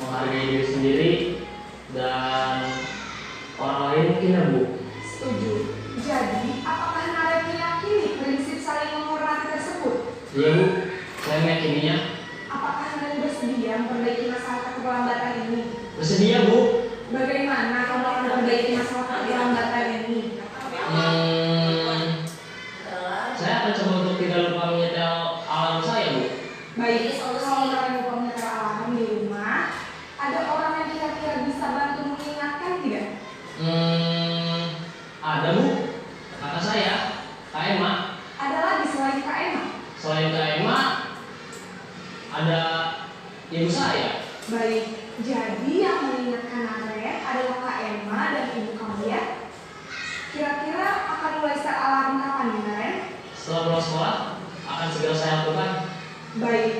Menghargai diri sendiri dan orang lain mungkin, ya, Bu. Setuju. Jadi, apakah Naren meyakini prinsip saling menghormati tersebut? Iya, Bu. Saya meyakininya. Apakah Naren bersedia memperbaiki masalah keterlambatan ini? Bersedia, Bu. Bagaimana kamu akan memperbaiki masalah keterlambatan ini? Saya akan coba untuk tidak lupa menyetel alarm saya, Bu. Baik, kalau Naren lupa menyetel alarm di rumah, ada orang yang kira-kira bisa bantu mengingatkan tidak? Ada, Bu. Kakak saya, Kak Emma. Ada lagi selain Kak Emma? Selain Kak Emma, ada ibu saya. Baik, jadi yang mengingatkan Naren adalah Kak Emma dan ibu kamu ya? Kira-kira akan mulai set alarm kapan nih, Naren? Setelah pulang sekolah, akan segera saya lakukan. Baik,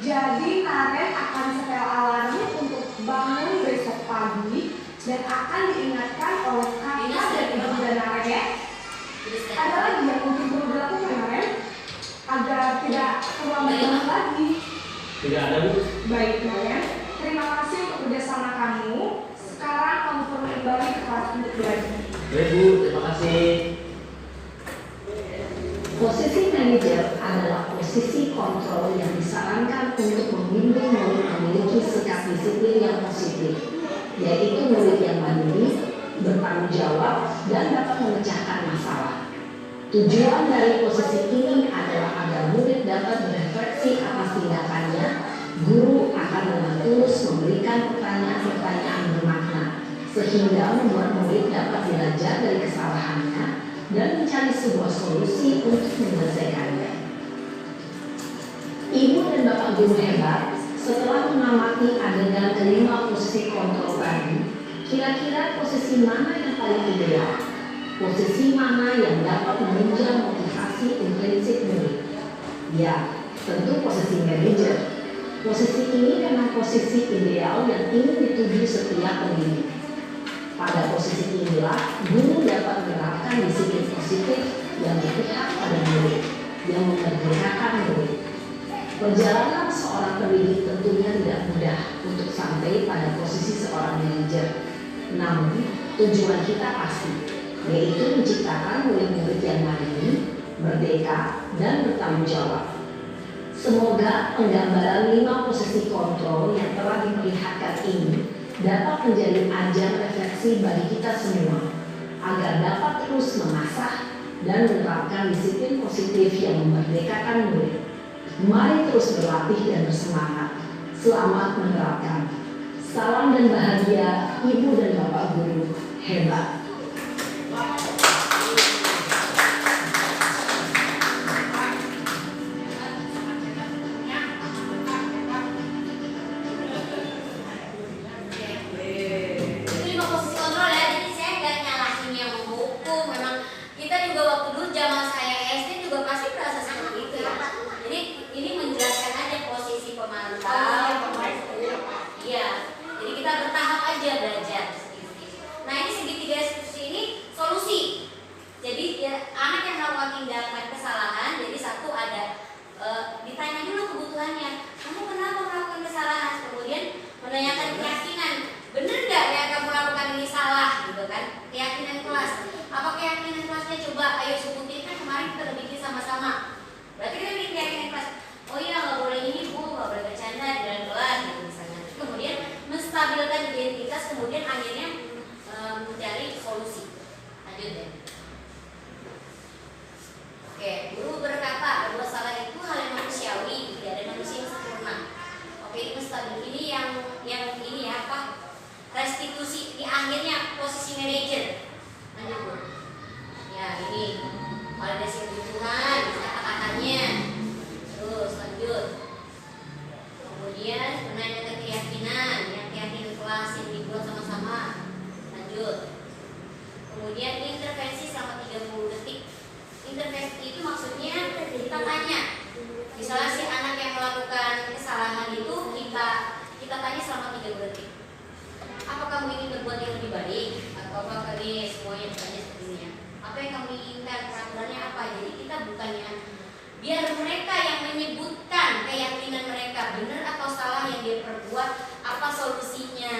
jadi Naren akan setel alarm untuk bangun besok pagi dan akan diingatkan oleh kakak dan ibu dan Naren ya? Ada lagi yang mungkin perlu dilakukan, Naren? Agar tidak terlambat banget lagi. Tidak ada, Bu. Baik, Naren. Terima kasih untuk kerjasama kamu. Sekarang kamu perlu kembali ke kelas untuk belajar. Baik, Bu. Terima kasih. Posisi manajer adalah kontrol yang disarankan untuk membimbing murid memiliki sikap disiplin yang positif, yaitu murid yang mandiri, bertanggung jawab, dan dapat memecahkan masalah. Tujuan dari posisi ini adalah agar murid dapat berefleksi atas tindakannya. Guru akan dengan tulus memberikan pertanyaan-pertanyaan bermakna, sehingga membuat murid dapat belajar dari kesalahannya dan mencari sebuah solusi untuk menyelesaikannya. Ibu dan Bapak guru hebat, setelah mengamati adegan kelima posisi kontrol tadi, kira-kira posisi mana yang paling ideal? Posisi mana yang dapat menunjang motivasi intrinsik murid? Ya, tentu posisi manajer. Posisi ini memang posisi ideal yang ingin dituju setiap pendidik. Pada posisi inilah, guru dapat menerapkan disiplin positif yang berpihak pada murid, yang memerdekakan murid. Perjalanan seorang pendidik tentunya tidak mudah untuk sampai pada posisi seorang manajer. Namun, tujuan kita pasti, yaitu menciptakan murid-murid yang mandiri, merdeka, dan bertanggung jawab. Semoga penggambaran 5 posisi kontrol yang telah diperlihatkan ini dapat menjadi ajang refleksi bagi kita semua, agar dapat terus mengasah dan menerapkan disiplin positif yang memerdekakan murid. Mari terus berlatih dan bersemangat. Selamat menerapkan. Salam dan bahagia Ibu dan Bapak guru hebat. Tindakan kesalahan, jadi satu ada ditanya dulu kebutuhannya, kamu kenapa melakukan kesalahan, kemudian menanyakan keyakinan, bener nggak ya kamu lakukan ini salah, gitu kan, keyakinan kelas, apa keyakinan kelasnya, coba ayo sebutin, kan kemarin kita udah bikin sama-sama, berarti kita bikin keyakinan kelas, oh iya nggak boleh ini bu, nggak boleh bercanda di dalam kelas, gitu misalnya, kemudian menstabilkan identitas, kemudian akhirnya mencari solusi. Lanjut deh. Oke, guru berkata bahwa salah itu hal yang manusiawi, tidak ada manusia yang sempurna. Oke, itu stabil. Ini yang ini ya apa? Restitusi di akhirnya posisi manajer. Lanjut bu. Ya ini validasi kebutuhan, kata-katanya. Terus lanjut. Kemudian menanyakan keyakinan, yang keyakinan kelas yang dibuat sama-sama. Lanjut. Kemudian intervensi selama 30 detik. Intervensi itu maksudnya kita tanya, misalnya si anak yang melakukan kesalahan itu kita tanya selama 30 detik. Apa kamu ingin berbuat yang lebih baik? Atau apa ini semuanya bertanya seperti ini ya. Apa yang kamu inginkan? Peraturannya apa? Jadi kita bukannya biar mereka yang menyebutkan keyakinan mereka benar atau salah yang dia perbuat, apa solusinya.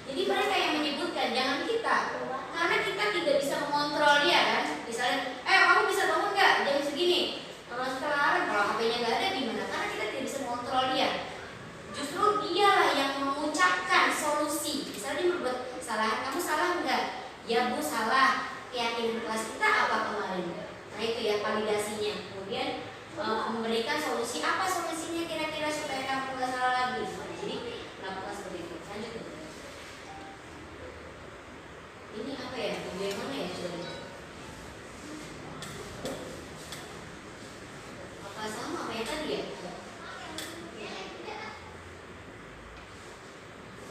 Jadi mereka yang menyebutkan, jangan kita. Karena kita tidak bisa mengontrol dia kan. Misalnya, kamu bisa bangun nggak jam segini? Sekarang kalau HP-nya nggak ada gimana? Karena kita tidak bisa mengontrol dia. Justru dialah yang mengucapkan solusi. Misalnya dia berbuat kesalahan, kamu salah nggak? Ya bu salah. Keyakinan kelas kita apa kemarin? Nah itu ya validasinya. Kemudian memberikan solusi, apa solusinya kira-kira supaya kamu nggak salah lagi. Jadi lakukan seperti itu. Lanjut. Ini apa ya? Bagaimana ya coba? Apa sama apa yang tadi ya?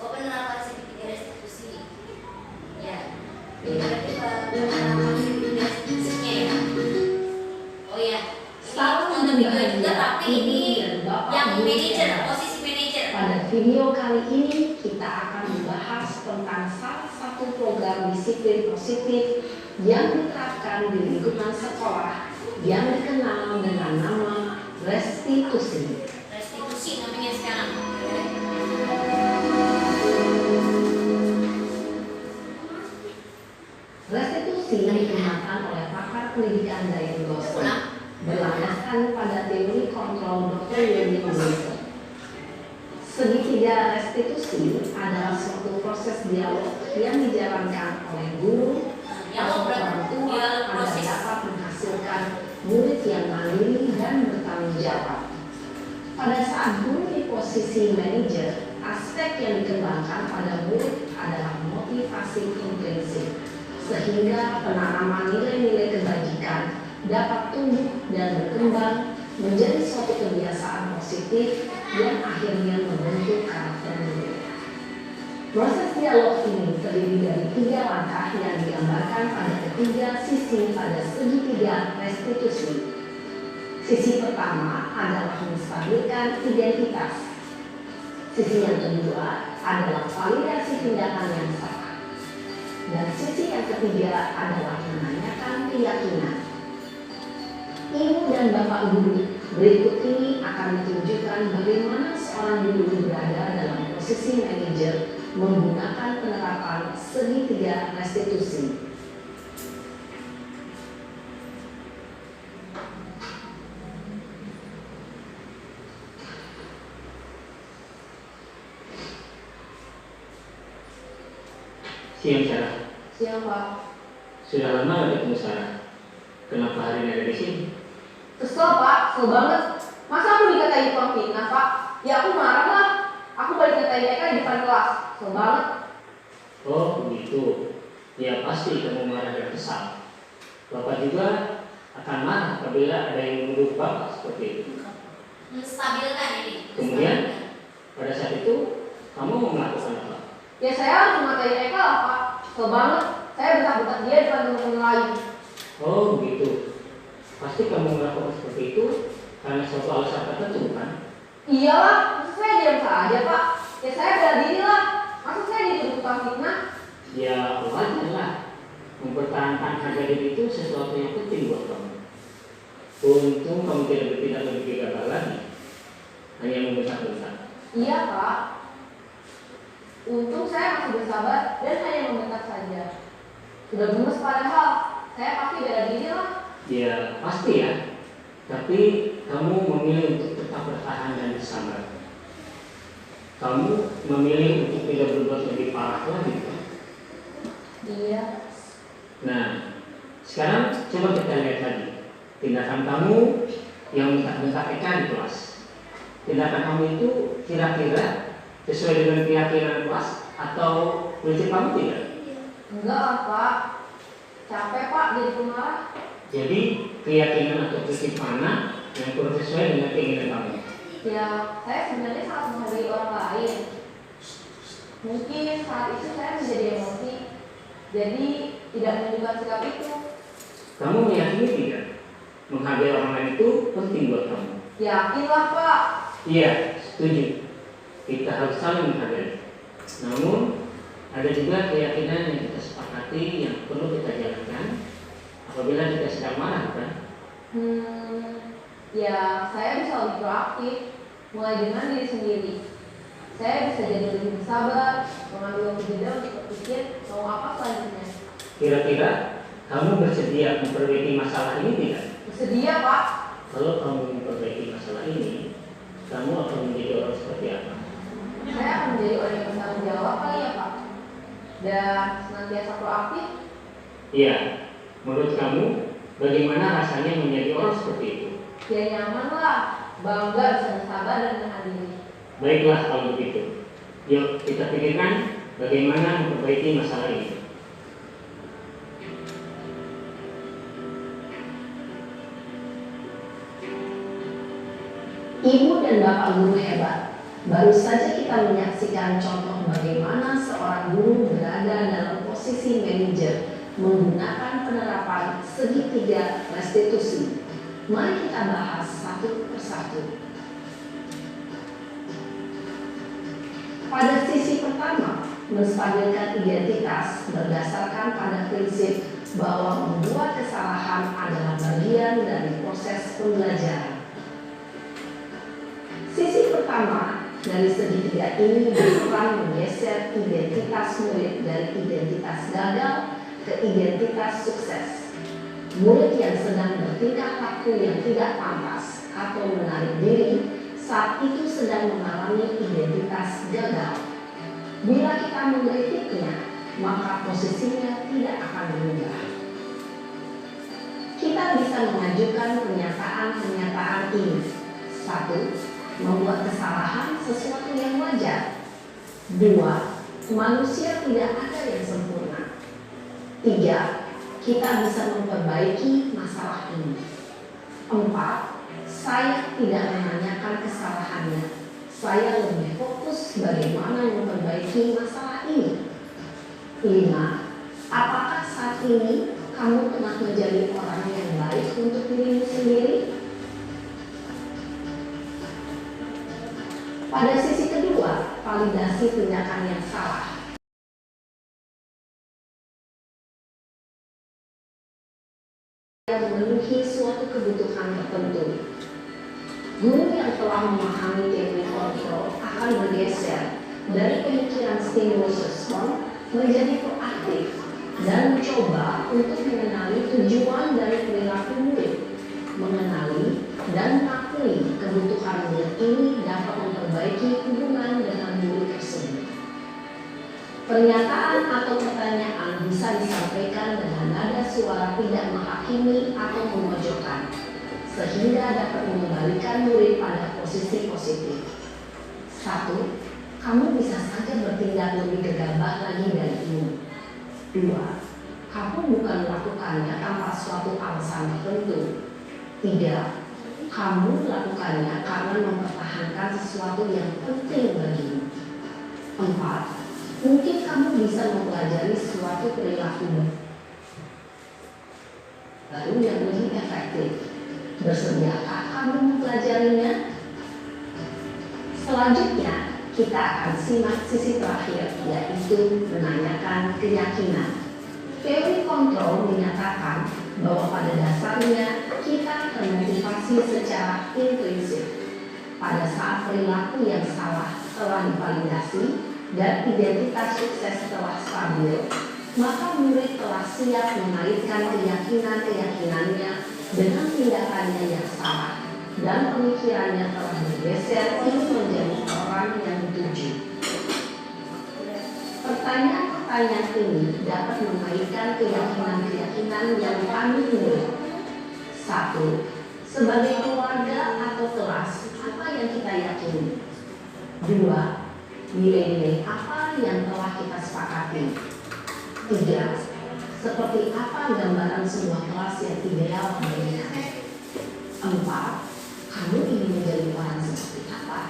Oh penerapan segitiga restitusi. Ya. Gimana kita penerapan segitiga restitusinya ya? Oh ya. Salam dan bahagia tapi ini yang manajer, posisi manajer. Pada video kali ini kita akan membahas tentang salah satu program disiplin positif yang diterapkan di lingkungan sekolah yang dikenal dengan nama restitusi. Restitusi namanya sekarang. Restitusi dikembangkan oleh pakar pendidikan Diane Gosling berlandaskan pada teori kontrol Dr. feminism. Segitiga restitusi adalah suatu proses dialog yang dijalankan oleh guru atau orang tua agar dapat menghasilkan murid yang mandiri dan bertanggung jawab. Pada saat guru di posisi manajer, aspek yang dikembangkan pada murid adalah motivasi intrinsik, sehingga penanaman nilai-nilai kebajikan dapat tumbuh dan berkembang menjadi suatu kebiasaan positif yang akhirnya membentuk karakter murid. Proses dialog ini terdiri dari 3 langkah yang digambarkan pada ketiga sisi pada segitiga restitusi. Sisi pertama adalah menstabilkan identitas. Sisi yang kedua adalah validasi tindakan yang salah. Dan sisi yang ketiga adalah menanyakan keyakinan. Ibu dan Bapak Guru, berikut ini akan menunjukkan bagaimana seorang guru berada dalam posisi manajer menggunakan penerapan segitiga restitusi. Siang Sarah. Siang Pak. Sudah lama gak ketemu Sarah? Kenapa hari ini ada di sini? Kesel Pak, kesel banget. Masa aku dikatain tukang fitnah Pak? Ya aku marah lah. Aku balik ngatain mereka di depan kelas. Kesel banget. Oh begitu. Ya pasti kamu marah dan kesal. Bapak juga akan marah apabila ada yang menuduh Bapak seperti itu. Menstabilkan ini. Kemudian pada saat itu kamu mau melakukan apa? Ya saya harus ngatain mereka lah Pak. Kesel banget. Saya bentak-bentak dia di depan teman-teman lain. Oh begitu. Pasti kamu melakukan seperti itu karena suatu alasan tertentu kan? Iyalah, masa saya diam saja Pak? Ya saya bela diri lah. Masa saya dituduh tukang fitnah? Ya wajar lah. Mempertahankan harga diri itu sesuatu yang penting buat kamu. Untung kamu tidak bertindak lebih gegabah lagi. Hanya membentak-bentak. Iya Pak. Untung saya masih bersabar dan hanya membentak saja. Sudah gemes padahal. Saya pasti bela diri lah. Ya pasti ya. Tapi kamu memilih untuk tetap bertahan dan bersabar. Kamu memilih untuk tidak berbuat lebih parah lagi kan? Iya. Nah, sekarang coba kita lihat lagi tindakan kamu yang bentak-bentak Eka di kelas. Tindakan kamu itu kira-kira sesuai dengan keyakinan kelas atau prinsip kamu tidak? Enggak lah Pak. Capek Pak jadi pemarah. Jadi keyakinan atau prinsip mana yang kurang sesuai dengan keinginan kamu? Ya, saya sebenarnya sangat menghargai orang lain. Mungkin saat itu saya menjadi emosi, jadi tidak menunjukkan sikap itu. Kamu meyakini tidak? Menghargai orang lain itu penting buat kamu. Yakinlah Pak. Iya, setuju. Kita harus saling menghargai. Namun ada juga keyakinan yang kita sepakati yang perlu kita jalankan apabila kita sedang marah, kan? Ya saya bisa lebih proaktif, mulai dengan diri sendiri. Saya bisa jadi lebih bersabar, mengambil waktu jeda untuk berpikir mau apa selanjutnya. Kira-kira kamu bersedia memperbaiki masalah ini tidak? Bersedia Pak. Kalau kamu memperbaiki masalah ini, kamu akan menjadi orang seperti apa? Saya akan menjadi orang yang bertanggung jawab kali ya Pak. Dan senantiasa proaktif. Iya, menurut kamu bagaimana rasanya menjadi orang seperti itu? Ya nyaman lah, bangga bisa bersabar dan menahan diri. Baiklah kalau begitu. Yuk kita pikirkan bagaimana memperbaiki masalah ini. Ibu dan Bapak Guru hebat. Baru saja kita menyaksikan contoh bagaimana seorang guru berada dalam posisi manajer menggunakan penerapan segitiga restitusi. Mari kita bahas satu persatu. Pada sisi pertama, menstabilkan identitas berdasarkan pada prinsip bahwa membuat kesalahan adalah bagian dari proses pembelajaran. Sisi pertama dari segitiga ini berperan menggeser identitas murid dari identitas gagal ke identitas sukses. Murid yang sedang bertingkah laku yang tidak pantas atau menarik diri saat itu sedang mengalami identitas gagal. Bila kita mengkritiknya, maka posisinya tidak akan berubah. Kita bisa mengajukan pernyataan-pernyataan ini. 1. Membuat kesalahan sesuatu yang wajar. 2. Manusia tidak ada yang sempurna. 3. Kita bisa memperbaiki masalah ini. 4. Saya tidak menanyakan kesalahannya. Saya lebih fokus bagaimana memperbaiki masalah ini. 5. Apakah saat ini kamu telah menjadi orang yang baik untuk dirimu sendiri? Pada sisi kedua, validasi tindakan yang salah. Yang memenuhi suatu kebutuhan tertentu. Guru yang telah memahami teori kontrol akan bergeser dari pemikiran stimulus respon menjadi proaktif dan mencoba untuk mengenali tujuan dari perilaku murid. Mengenali dan mengakui kebutuhan murid ini dapat memperbaiki hubungan dengan murid tersebut. Pernyataan atau pertanyaan bisa disampaikan dengan nada suara tidak menghakimi atau memojokkan, sehingga dapat mengembalikan murid pada posisi positif. 1. Kamu bisa saja bertindak lebih gegabah lagi dari ini. 2. Kamu bukan melakukannya tanpa suatu alasan tertentu. 3. Kamu melakukannya karena mempertahankan sesuatu yang penting bagimu. 4. Mungkin kamu bisa mempelajari suatu perilaku baru yang lebih efektif. Bersediakah kamu mempelajarinya? Selanjutnya, kita akan simak sisi terakhir, yaitu menanyakan keyakinan. Teori kontrol menyatakan bahwa pada dasarnya kita termotivasi secara intrinsik. Pada saat perilaku yang salah telah divalidasi dan identitas sukses telah stabil, maka murid telah siap mengaitkan keyakinan-keyakinannya dengan tindakannya yang salah, dan pemikirannya telah bergeser untuk menjadi orang yang dituju. Pertanyaan-pertanyaan ini dapat mengaitkan keyakinan-keyakinan yang kami murid. 1. Sebagai keluarga atau kelas, apa yang kita yakini? 2. Nilai-nilai apa yang telah kita sepakati? 3. Seperti apa gambaran sebuah kelas yang ideal baginya? 4. Kamu ingin menjadi orang seperti apa?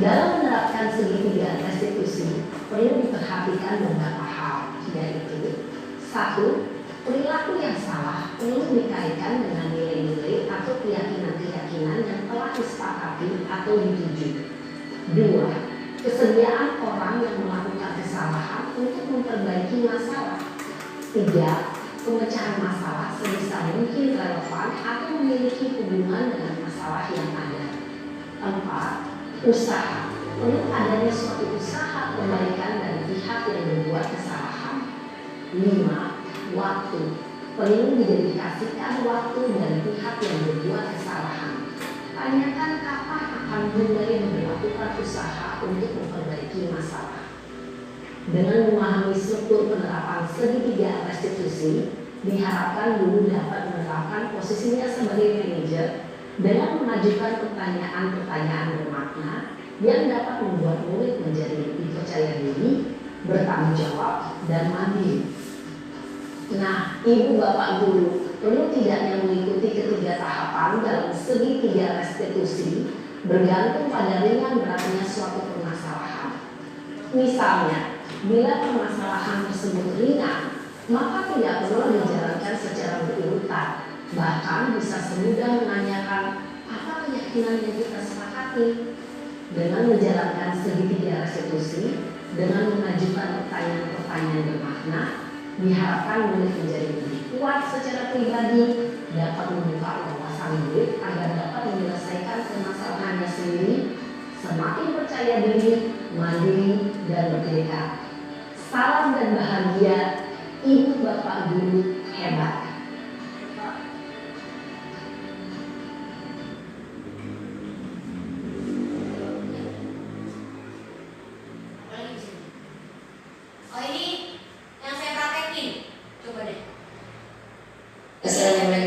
Dalam menerapkan segitiga restitusi, perlu diperhatikan beberapa hal, yaitu 1. Perilaku yang salah perlu dikaitkan dengan nilai-nilai atau keyakinan-keyakinan yang telah disepakati atau dituju. 2. Kesediaan orang yang melakukan kesalahan untuk memperbaiki masalah. 3. Pemecahan masalah sebisa mungkin relevan atau memiliki hubungan dengan masalah yang ada. 4. Usaha. Perlu adanya suatu usaha perbaikan dari pihak yang berbuat kesalahan. 5. Waktu. Perlu didedikasikan waktu dari pihak yang berbuat kesalahan. Tanyakan kapan akan mulai melakukan usaha untuk memperbaiki masalah. Dengan memahami struktur penerapan segitiga restitusi, diharapkan guru dapat menerapkan posisinya sebagai manajer dengan mengajukan pertanyaan-pertanyaan bermakna yang dapat membuat murid menjadi lebih percaya diri, bertanggung jawab, dan mandiri. Nah, ibu bapak guru perlu tidaknya mengikuti ketiga tahapan dalam segitiga restitusi bergantung pada ringan beratnya suatu permasalahan. Misalnya, bila permasalahan tersebut ringan, maka tidak perlu dijalankan secara berurutan. Bahkan bisa semudah menanyakan apa keyakinan yang kita sepakati. Dengan menjalankan segitiga restitusi, dengan mengajukan pertanyaan-pertanyaan bermakna, diharapkan murid menjadi lebih kuat secara pribadi, dapat membuka wawasan murid agar dapat menyelesaikan permasalahannya sendiri, semakin percaya diri, mandiri, dan merdeka. Salam dan bahagia, ibu bapak guru hebat.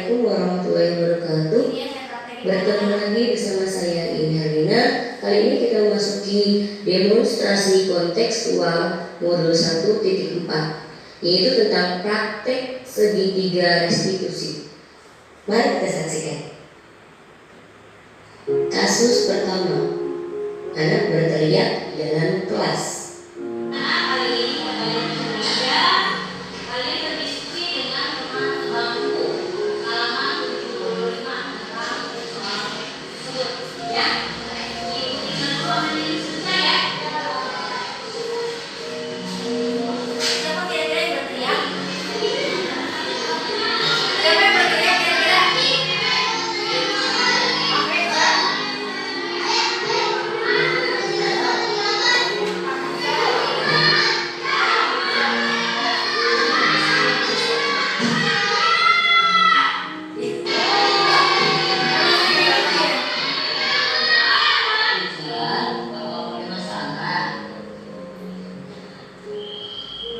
Assalamualaikum warahmatullahi wabarakatuh. Bertemu lagi bersama saya Ini Harina. Kali ini kita memasuki demonstrasi kontekstual modul 1.4, yaitu tentang praktek segitiga restitusi. Mari kita saksikan. Kasus pertama, anak berteriak di dalam kelas. Kali ini kalian bekerja, kalian berdiskusi dengan teman-temanku. Halaman 75 tentang soal tersebut, ya. Ikuti dulu analisisnya ya. Siapa kira-kira yang berteriak? Siapa yang berteriak kira-kira? Oke, Mbak.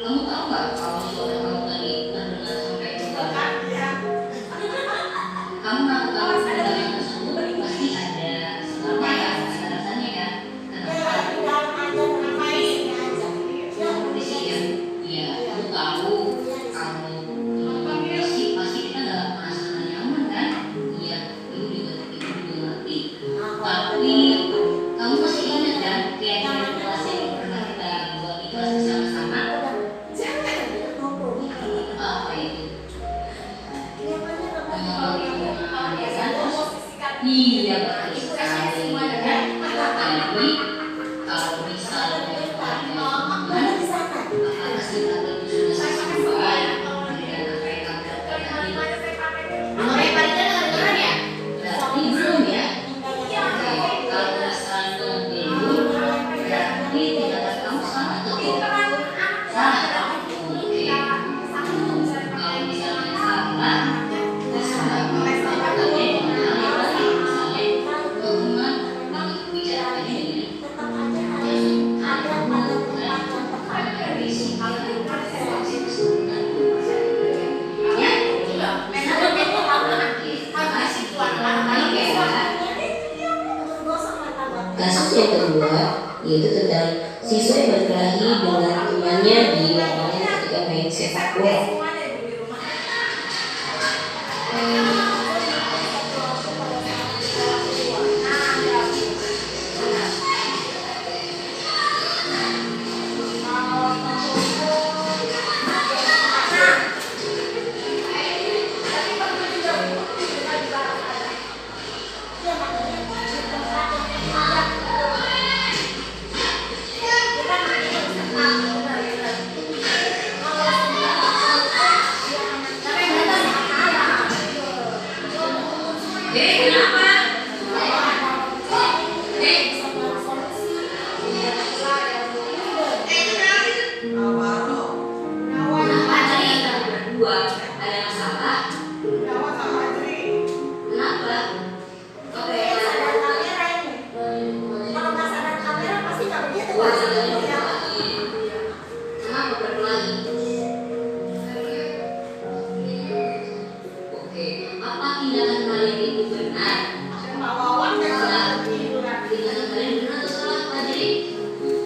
Kamu tahu nggak kalau suara kamu tadi terdengar sampai keluar? Kamu melakukan tindakan tersebut pasti ada sebabnya ya, ada alasannya ya. Kenapa? Seperti sih ya. Iya, aku tahu kalau pasti kita nggak merasa nyaman kan? Iya, ibu juga ngerti. Tapi kamu masih ingat kan keyakinan kelas yang pernah kita buat di kelas bersama-sama? Apa itu? Iya, betul sekali. Jadi, kalau misalnya apakah singkat itu sudah sesuai dengan apa yang kamu lakukan tadi? Mulai parikan kedengeran ya? Berarti belum ya? Oke, kalau misalnya belum, berarti tindakan kamu salah atau tidak? Salah. Oke. Kalau misalnya salah, salah tadi dengan hal yang tadi, misalnya hubungan bicarakannya dengan risiko keseluruhan. Ya, Kasus yang kedua yaitu tentang siswa yang berkelahi dengan temannya di lapangan ketika main sepak bola. Berdua ada masalah. Kenapa? Kenapa berkelahi? Oke, apa tindakan kalian itu benar? Tindakan kalian benar atau salah? Jadi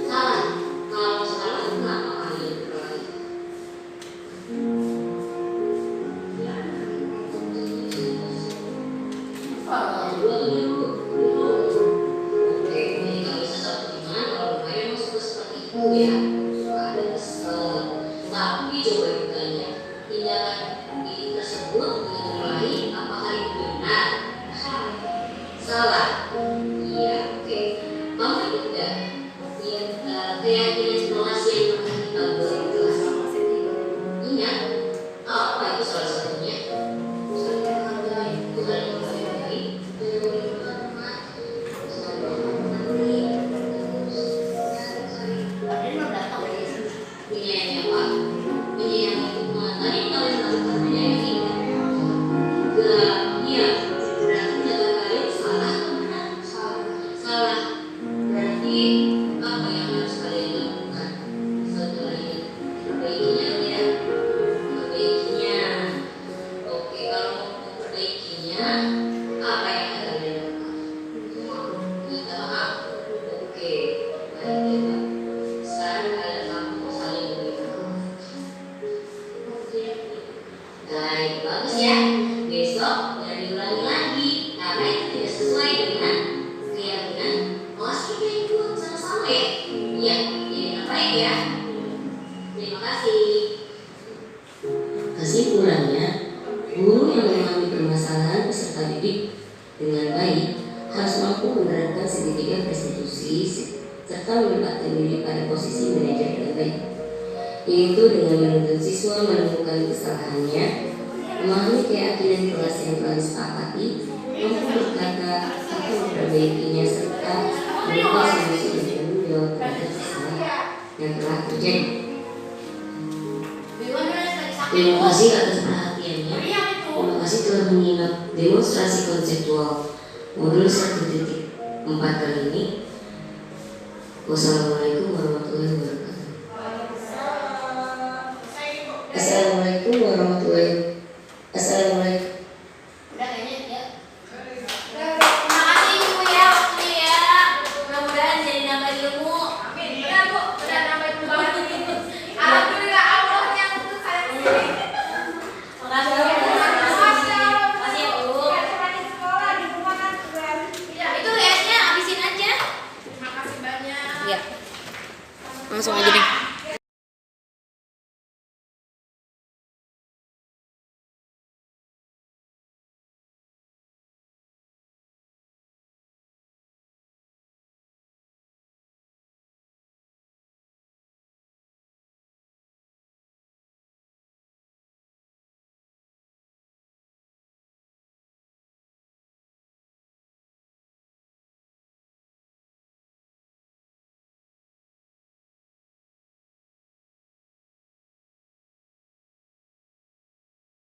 salah. Kalau salah, kenapa kalian berkelahi? Oke, jadi kalau bisa satu teman, kalau lumayan masuk ke seperti itu ya, ada kesel. Tapi coba ditanya, tindakan tersebut berkelahi apakah itu benar? ya. Besok jangan diulangi lagi karena itu tidak sesuai dengan keyakinan kelas kita ikut sama-sama ya. Iya, jadi yang baik ya. Terima kasih. Kesimpulannya, guru yang memahami permasalahan peserta didik dengan baik harus mampu menerapkan segitiga restitusi serta menempatkan diri pada posisi manajer dengan baik, yaitu dengan menuntun siswa menemukan kesalahannya, memahami keyakinan kelas yang telah disepakati, mampu berkata atau memperbaikinya serta membuka solusi dan tanggung jawab terhadap kesalahan yang telah terjadi. Terima kasih atas perhatiannya. Terima kasih telah menyimak demonstrasi konseptual modul 1.4 kali ini. Wassalamualaikum warahmatullahi wabarakatuh. Assalamualaikum warahmatullahi wabarakatuh. Assalamualaikum.